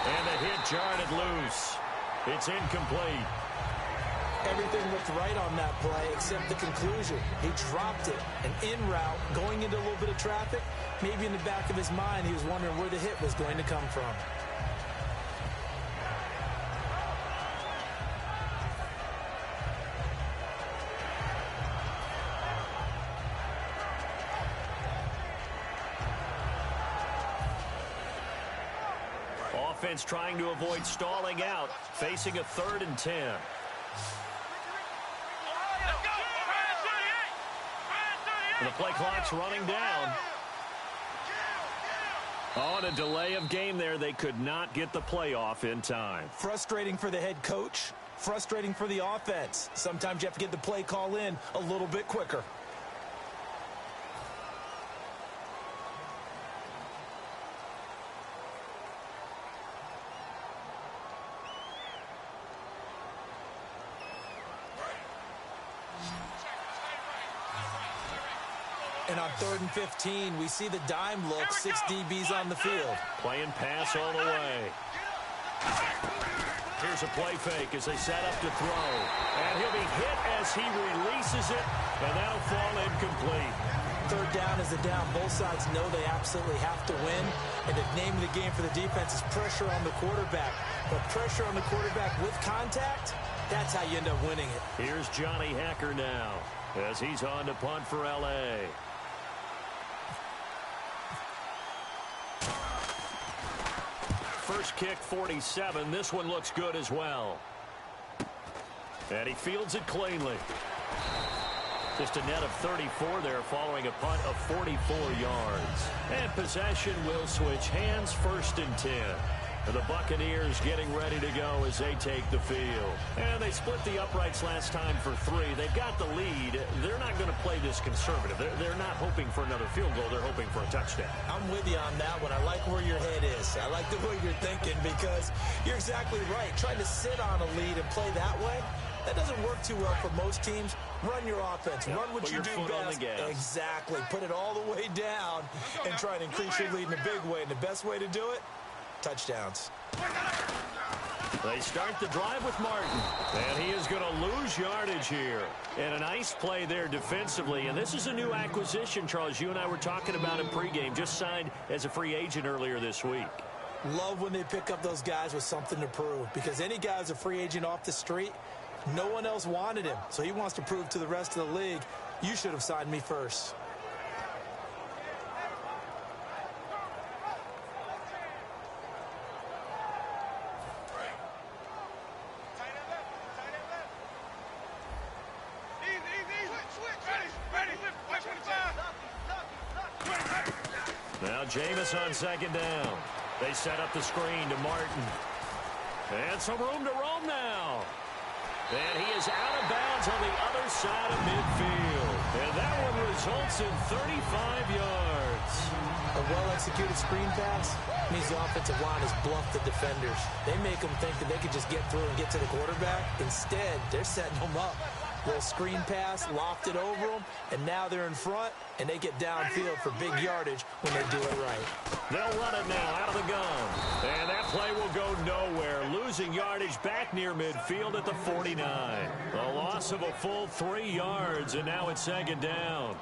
B: And the hit jarred it loose. It's incomplete.
C: Everything looked right on that play except the conclusion. He dropped it, an in route, going into a little bit of traffic. Maybe in the back of his mind, he was wondering where the hit was going to come from.
B: Offense trying to avoid stalling out, facing a 3rd and 10. The play clock's running down. On a delay of game there, they could not get the playoff in time.
C: Frustrating for the head coach, frustrating for the offense. Sometimes you have to get the play call in a little bit quicker. And on 3rd and 15, we see the dime look, 6 DBs on the field.
B: Playing pass all the way. Here's a play fake as they set up to throw. And he'll be hit as he releases it, and that'll fall incomplete.
C: 3rd down is the down. Both sides know they absolutely have to win. And the name of the game for the defense is pressure on the quarterback. But pressure on the quarterback with contact, that's how you end up winning it.
B: Here's Johnny Hacker now as he's on to punt for L.A. First kick, 47. This one looks good as well. And he fields it cleanly. Just a net of 34 there following a punt of 44 yards. And possession will switch hands, 1st and 10. And the Buccaneers getting ready to go as they take the field. And they split the uprights last time for 3. They've got the lead. They're not going to play this conservative. They're not hoping for another field goal. They're hoping for a touchdown.
C: I'm with you on that one. I like where your head is. I like the way you're thinking because you're exactly right. Trying to sit on a lead and play that way, that doesn't work too well for most teams. Run your offense. Run what you do best. Exactly. Put it all the way down and try to increase your lead in a big way. And the best way to do it, touchdowns.
B: They start the drive with Martin. And he is going to lose yardage here. And a nice play there defensively. And this is a new acquisition, Charles. You and I were talking about in pregame. Just signed as a free agent earlier this week.
C: Love when they pick up those guys with something to prove. Because any guy who's a free agent off the street, no one else wanted him. So he wants to prove to the rest of the league, you should have signed me first.
B: Now Jameis on 2nd down. They set up the screen to Martin. And some room to roam now. And he is out of bounds on the other side of midfield. And that one results in 35 yards.
C: A well-executed screen pass means the offensive line has bluffed the defenders. They make them think that they could just get through and get to the quarterback. Instead, they're setting them up. Little screen pass, lofted over them, and now they're in front, and they get downfield for big yardage when they do it right.
B: They'll run it now out of the gun. And that play will go nowhere. Losing yardage back near midfield at the 49. A loss of a full 3 yards, and now it's 2nd down.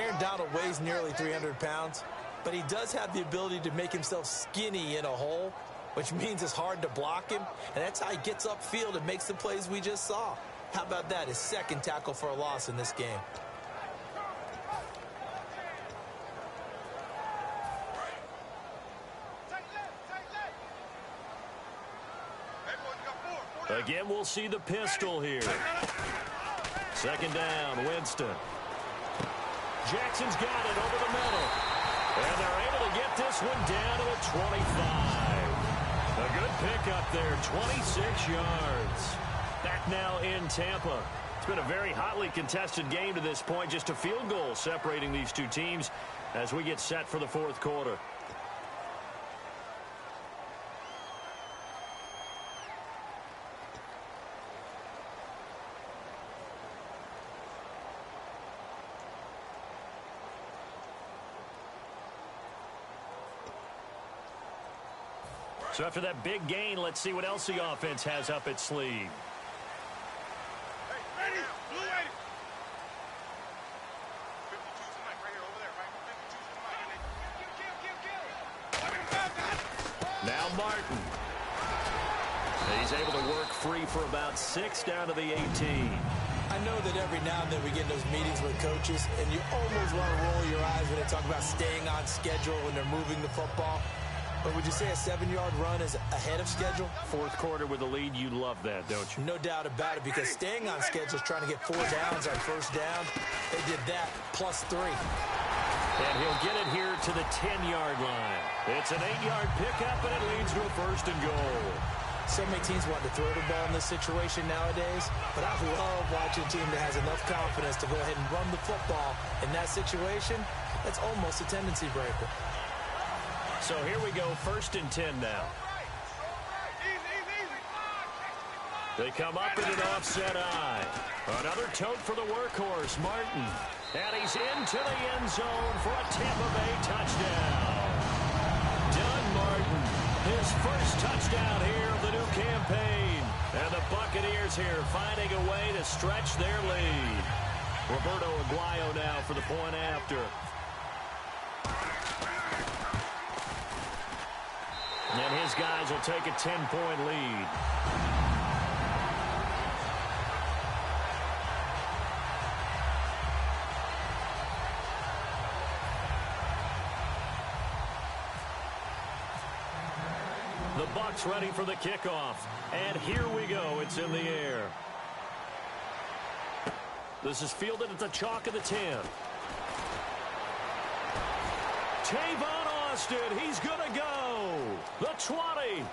C: Aaron Donald weighs nearly 300 pounds, but he does have the ability to make himself skinny in a hole, which means it's hard to block him, and that's how he gets upfield and makes the plays we just saw. How about that? His 2nd tackle for a loss in this game.
B: Again, we'll see the pistol here. 2nd down, Winston. Jackson's got it over the middle. And they're able to get this one down to the 25. A good pickup there, 26 yards. Back now in Tampa. It's been a very hotly contested game to this point. Just a field goal separating these two teams as we get set for the 4th quarter. So after that big gain, let's see what else the offense has up its sleeve. Now Martin. He's able to work free for about 6 down to the 18.
C: I know that every now and then we get in those meetings with coaches, and you almost want to roll your eyes when they talk about staying on schedule when they're moving the football. But would you say a 7-yard run is ahead of schedule?
B: 4th quarter with the lead, you love that, don't you?
C: No doubt about it, because staying on schedule is trying to get 4 downs on 1st down. They did that, +3.
B: And he'll get it here to the 10-yard line. It's an 8-yard pickup, and it leads to a 1st and goal.
C: So many teams want to throw the ball in this situation nowadays, but I love watching a team that has enough confidence to go ahead and run the football. In that situation, that's almost a tendency breaker.
B: So here we go, 1st and 10 now. They come up in an offset eye. Another tote for the workhorse, Martin. And he's into the end zone for a Tampa Bay touchdown. Doug Martin, his first touchdown here of the new campaign. And the Buccaneers here finding a way to stretch their lead. Roberto Aguayo now for the point after. And his guys will take a 10-point lead. The Bucs ready for the kickoff. And here we go. It's in the air. This is fielded at the chalk of the 10. Tavon Austin, he's going to go. The 20.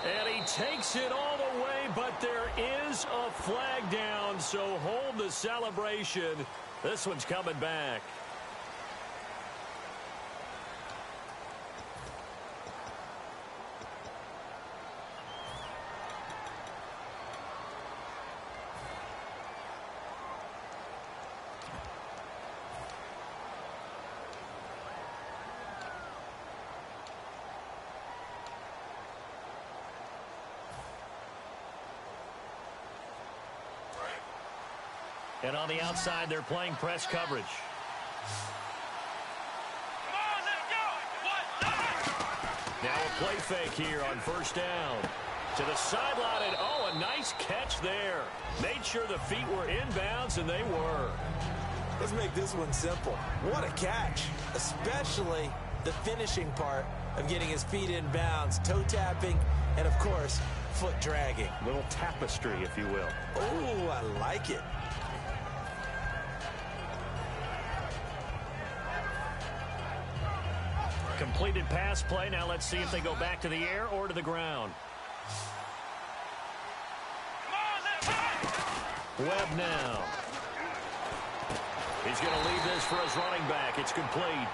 B: And he takes it all the way, but there is a flag down, so hold the celebration. This one's coming back. And on the outside, they're playing press coverage.
D: Come on, let's go.
B: Now a play fake here on first down. To the sideline, and oh, a nice catch there. Made sure the feet were inbounds, and they were.
C: Let's make this one simple. What a catch, especially the finishing part of getting his feet in bounds, toe tapping, and of course, foot dragging.
B: Little tapestry, if you will.
C: Oh, I like it.
B: Completed pass play. Now let's see if they go back to the air or to the ground. Webb now. He's going to leave this for his running back. It's complete.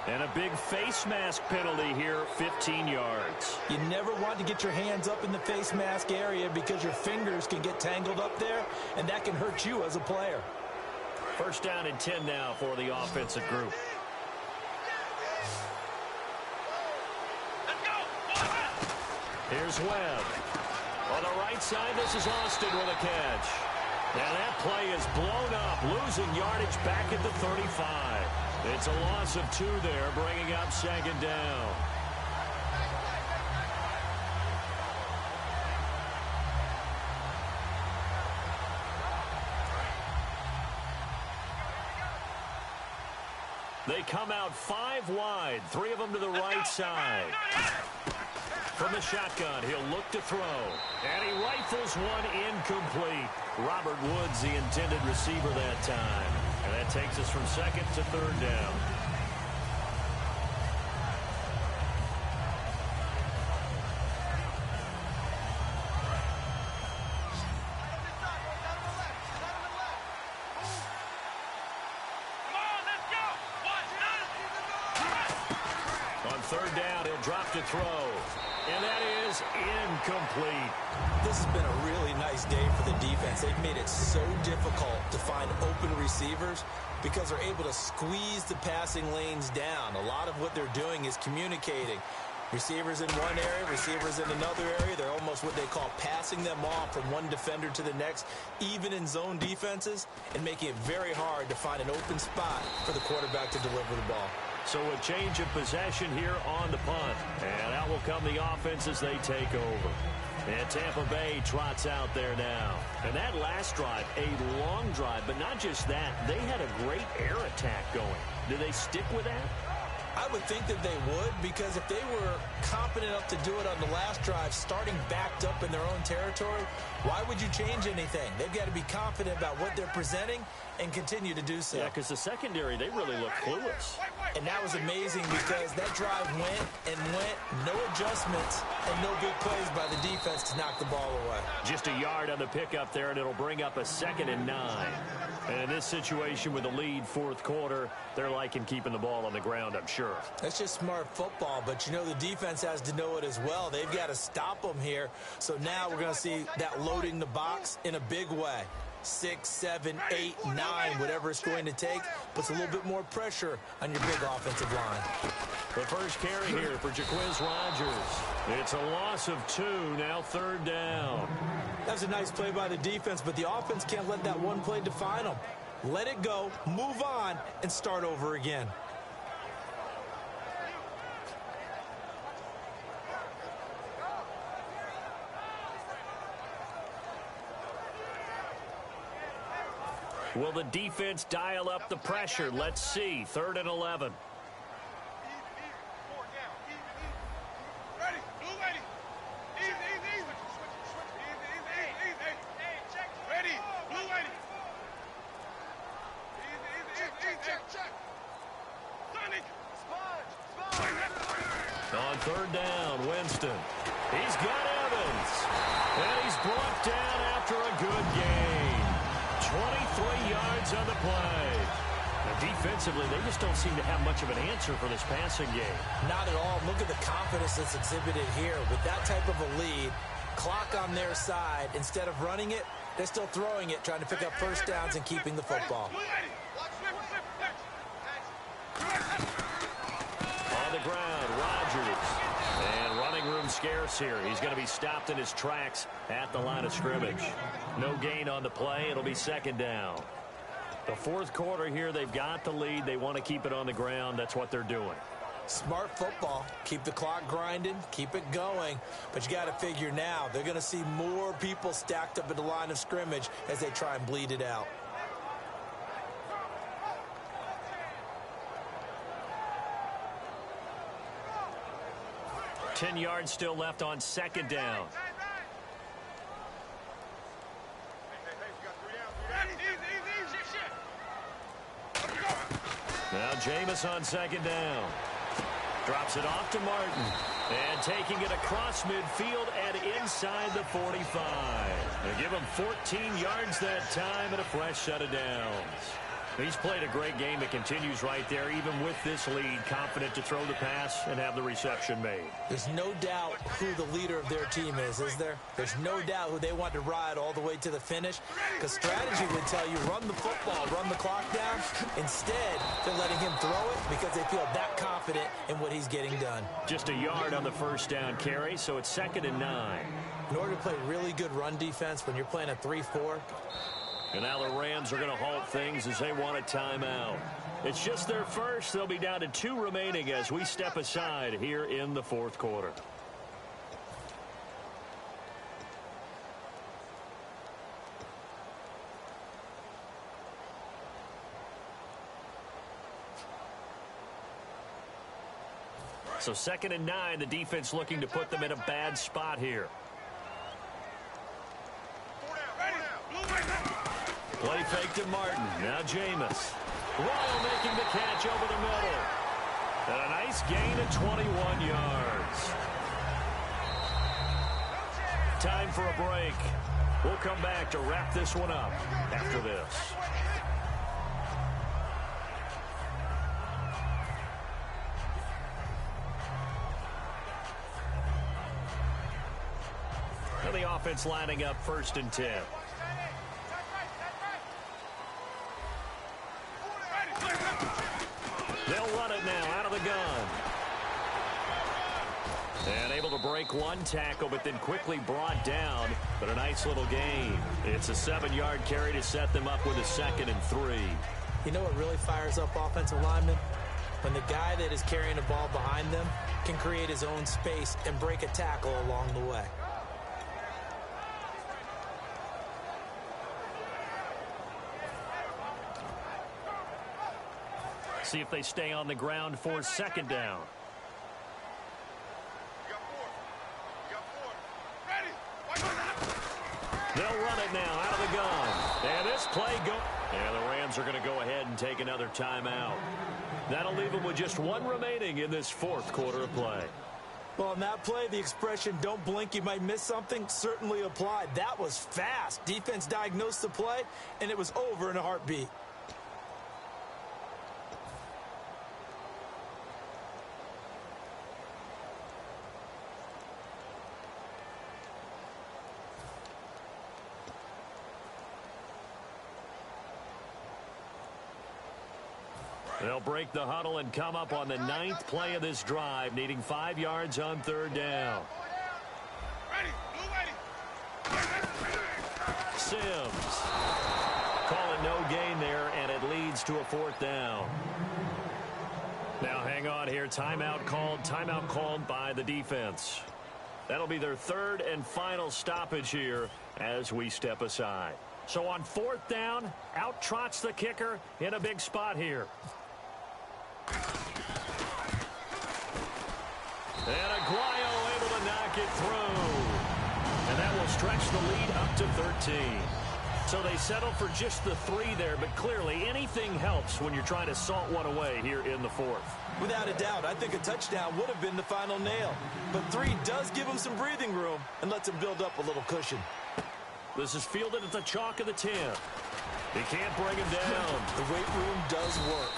B: And a big face mask penalty here, 15 yards.
C: You never want to get your hands up in the face mask area because your fingers can get tangled up there, and that can hurt you as a player.
B: First down and 10 now for the offensive group. Here's Webb. On the right side, this is Austin with a catch. And that play is blown up, losing yardage back at the 35. It's a loss of 2 there, bringing up second down. They come out 5 wide, 3 of them to the right side. From the shotgun, he'll look to throw. And he rifles one incomplete. Robert Woods, the intended receiver that time. And that takes us from second to third down. On third down, he'll drop to throw. And that is incomplete.
C: This has been a really nice day for the defense. They've made it so difficult to find open receivers because they're able to squeeze the passing lanes down. A lot of what they're doing is communicating. Receivers in one area, receivers in another area. They're almost what they call passing them off from one defender to the next, even in zone defenses, and making it very hard to find an open spot for the quarterback to deliver the ball.
B: So a change of possession here on the punt. And out will come the offense as they take over. And Tampa Bay trots out there now. And that last drive, a long drive, but not just that. They had a great air attack going. Do they stick with that?
C: I would think that they would, because if they were competent enough to do it on the last drive, starting backed up in their own territory, why would you change anything? They've got to be confident about what they're presenting and continue to do so.
B: Yeah, because the secondary, they really look clueless.
C: And that was amazing because that drive went and went, no adjustments, and no big plays by the defense to knock the ball away.
B: Just a yard on the pickup there, and it'll bring up a 2nd and 9. And in this situation with the lead fourth quarter, they're liking keeping the ball on the ground, I'm sure.
C: That's just smart football, but you know the defense has to know it as well. They've got to stop them here. So now we're going to see that loading the box in a big way. 6, 7, 8, 9, whatever it's going to take, puts a little bit more pressure on your big offensive line.
B: The first carry here for Jaquiz Rodgers. It's a loss of 2, now third down.
C: That was a nice play by the defense, but the offense can't let that one play define them. Let it go, move on, and start over again.
B: Will the defense dial up the pressure? Let's see. 3rd and 11.
D: Ready. Blue lady. Easy. Check. Sonic.
B: On third down, Winston. He's got Evans. And he's brought down after a good gain. 23 yards on the play. Now, defensively, they just don't seem to have much of an answer for this passing game.
C: Not at all. Look at the confidence that's exhibited here. With that type of a lead, clock on their side, instead of running it, they're still throwing it, trying to pick up first downs and keeping the football.
B: On the ground, Rodgers. And running room scarce here. He's going to be stopped in his tracks at the line of scrimmage. No gain on the play. It'll be second down. The fourth quarter here, they've got the lead. They want to keep it on the ground. That's what they're doing.
C: Smart football. Keep the clock grinding. Keep it going. But you got to figure now, they're going to see more people stacked up at the line of scrimmage as they try and bleed it out.
B: Ten yards still left on second down. Now Jameis on second down. Drops it off to Martin. And taking it across midfield and inside the 45. They give him 14 yards that time and a fresh set of downs. He's played a great game that continues right there, even with this lead, confident to throw the pass and have the reception made.
C: There's no doubt who the leader of their team is there? There's no doubt who they want to ride all the way to the finish, because strategy would tell you run the football, run the clock down. Instead, they're letting him throw it because they feel that confident in what he's getting done.
B: Just a yard on the first down carry, so it's 2nd and 9.
C: In order to play really good run defense when you're playing a 3-4,
B: and now the Rams are going to halt things as they want a timeout. It's just their first. They'll be down to 2 remaining as we step aside here in the fourth quarter. So 2nd and 9, the defense looking to put them in a bad spot here. Play fake to Martin. Now Jameis. Royal making the catch over the middle. And a nice gain of 21 yards. Time for a break. We'll come back to wrap this one up after this. And the offense lining up 1st and 10. They'll run it now out of the gun. And able to break one tackle, but then quickly brought down. But a nice little gain. It's a 7-yard carry to set them up with a 2nd and 3.
C: you know what really fires up offensive linemen? When the guy that is carrying the ball behind them can create his own space and break a tackle along the way.
B: See if they stay on the ground for 2nd down. They'll run it now out of the gun. And this play go. And the Rams are going to go ahead and take another timeout. That'll leave them with just one remaining in this 4th quarter of play.
C: Well, on that play, the expression, don't blink, you might miss something, certainly applied. That was fast. Defense diagnosed the play, and it was over in a heartbeat.
B: They'll break the huddle and come up on the 9th play of this drive, needing 5 yards on 3rd down. Sims. Call it no gain there, and it leads to a 4th down. Now hang on here. Timeout called by the defense. That'll be their 3rd and final stoppage here as we step aside. So on 4th down, out trots the kicker in a big spot here. And Aguayo able to knock it through. And that will stretch the lead up to 13. So they settle for just the 3 there, but clearly anything helps when you're trying to salt one away here in the 4th.
C: Without a doubt, I think a touchdown would have been the final nail. But 3 does give them some breathing room and lets them build up a little cushion.
B: This is fielded at the chalk of the 10. He can't bring him down.
C: The weight room does work.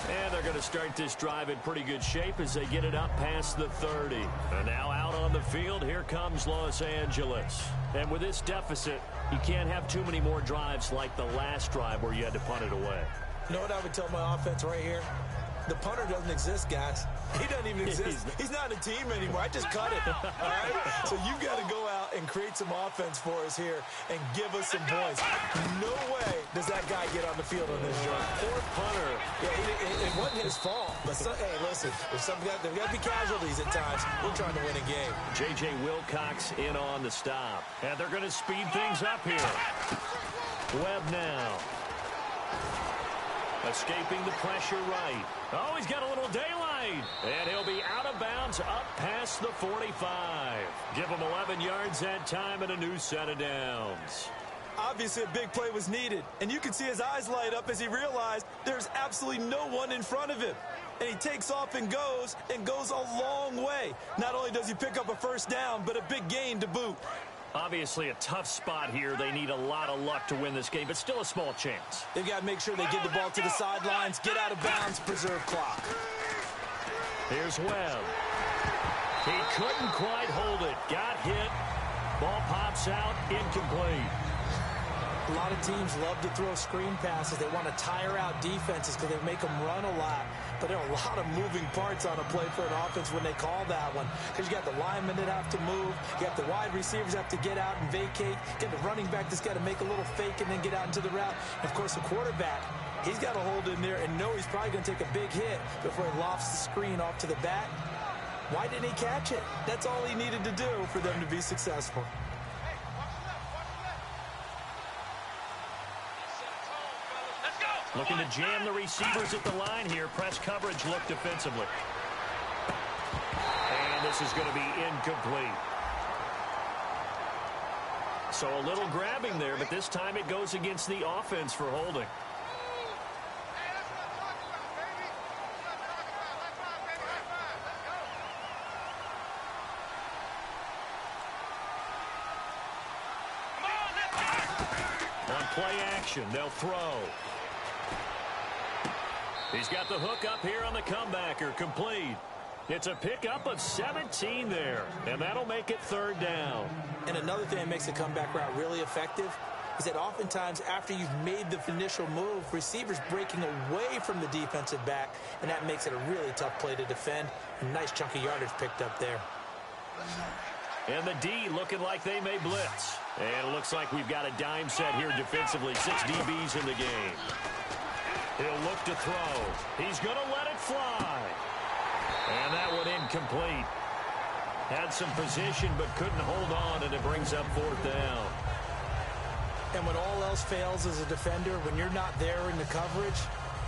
B: And they're going to start this drive in pretty good shape as they get it up past the 30. And now out on the field, here comes Los Angeles. And with this deficit, you can't have too many more drives like the last drive where you had to punt it away.
C: You know what I would tell my offense right here? The punter doesn't exist, guys. He doesn't even exist. He's not a team anymore. I just cut it. All right? So you've got to go out and create some offense for us here and give us some points. No way does that guy get on the field on this drive.
B: Poor punter.
C: Yeah, it wasn't his fault. But, hey, listen, there's got to be casualties at times. We're trying to win a game.
B: J.J. Wilcox in on the stop. And they're going to speed things up here. Webb now. Escaping the pressure right. Oh, he's got a little daylight. And he'll be out of bounds up past the 45. Give him 11 yards that time and a new set of downs.
C: Obviously, a big play was needed. And you can see his eyes light up as he realized there's absolutely no one in front of him. And he takes off and goes a long way. Not only does he pick up a first down, but a big gain to boot.
B: Obviously a tough spot here. They need a lot of luck to win this game, but still a small chance.
C: They've got to make sure they get the ball to the sidelines, get out of bounds, preserve clock.
B: Here's Webb. He couldn't quite hold it. Got hit. Ball pops out, incomplete.
C: A lot of teams love to throw screen passes. They want to tire out defenses because they make them run a lot. But there are a lot of moving parts on a play for an offense when they call that one. Because you got the linemen that have to move. You got the wide receivers that have to get out and vacate. You got the running back that's got to make a little fake and then get out into the route. And, of course, the quarterback, he's got to hold in there and know he's probably going to take a big hit before he lofts the screen off to the back. Why didn't he catch it? That's all he needed to do for them to be successful.
B: Looking to jam the receivers at the line here. Press coverage look defensively. And this is going to be incomplete. So a little grabbing there, but this time it goes against the offense for holding. On play action, they'll throw. He's got the hook up here on the comebacker, complete. It's a pickup of 17 there, and that'll make it third down.
C: And another thing that makes the comeback route really effective is that oftentimes after you've made the initial move, receivers breaking away from the defensive back, and that makes it a really tough play to defend. A nice chunk of yardage picked up there.
B: And the D looking like they may blitz. And it looks like we've got a dime set here defensively. 6 DBs in the game. He'll look to throw. He's going to let it fly. And that one incomplete. Had some position but couldn't hold on, and it brings up fourth down.
C: And when all else fails as a defender, when you're not there in the coverage,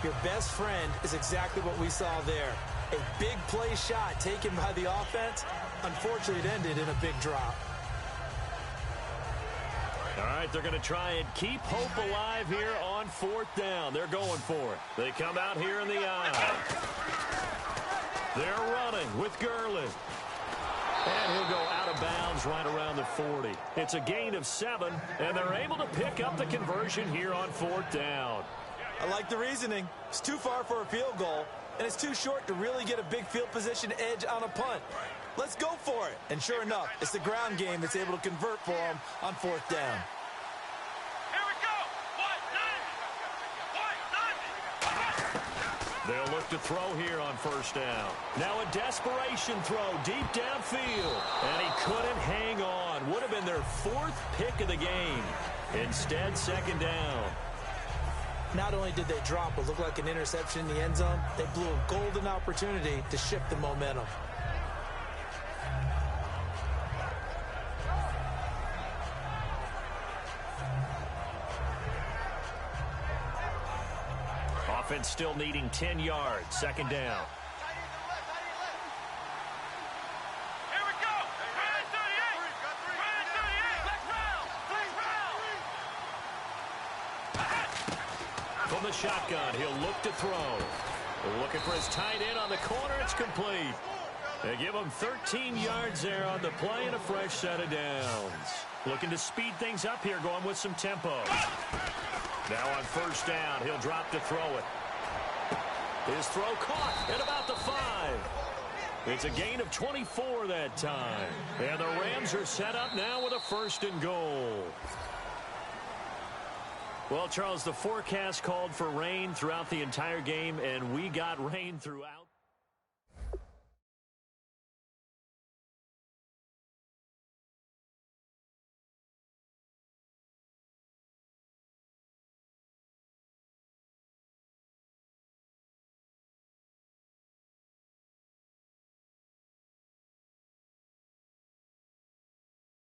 C: your best friend is exactly what we saw there. A big play shot taken by the offense. Unfortunately, it ended in a big drop.
B: All right, they're going to try and keep hope alive here on fourth down. They're going for it. They come out here in the eye. They're running with Gurley. And he'll go out of bounds right around the 40. It's a gain of 7, and they're able to pick up the conversion here on fourth down.
C: I like the reasoning. It's too far for a field goal, and it's too short to really get a big field position edge on a punt. Let's go for it. And sure enough, it's the ground game that's able to convert for them on fourth down.
D: Here we go.
B: They'll look to throw here on first down. Now a desperation throw deep downfield. And he couldn't hang on. Would have been their 4th pick of the game. Instead, second down.
C: Not only did they drop what looked like an interception in the end zone, they blew a golden opportunity to shift the momentum.
B: Offense still needing 10 yards. Second down.
D: Here we go. Ryan 38. Ryan 38. Let's round.
B: shotgun. He'll look to throw. Looking for his tight end on the corner. It's complete. They give him 13 yards there on the play and a fresh set of downs. Looking to speed things up here, going with some tempo. Now on first down, he'll drop to throw it. His throw caught at about the 5. It's a gain of 24 that time. And the Rams are set up now with a 1st and goal. Well, Charles, the forecast called for rain throughout the entire game, and we got rain throughout.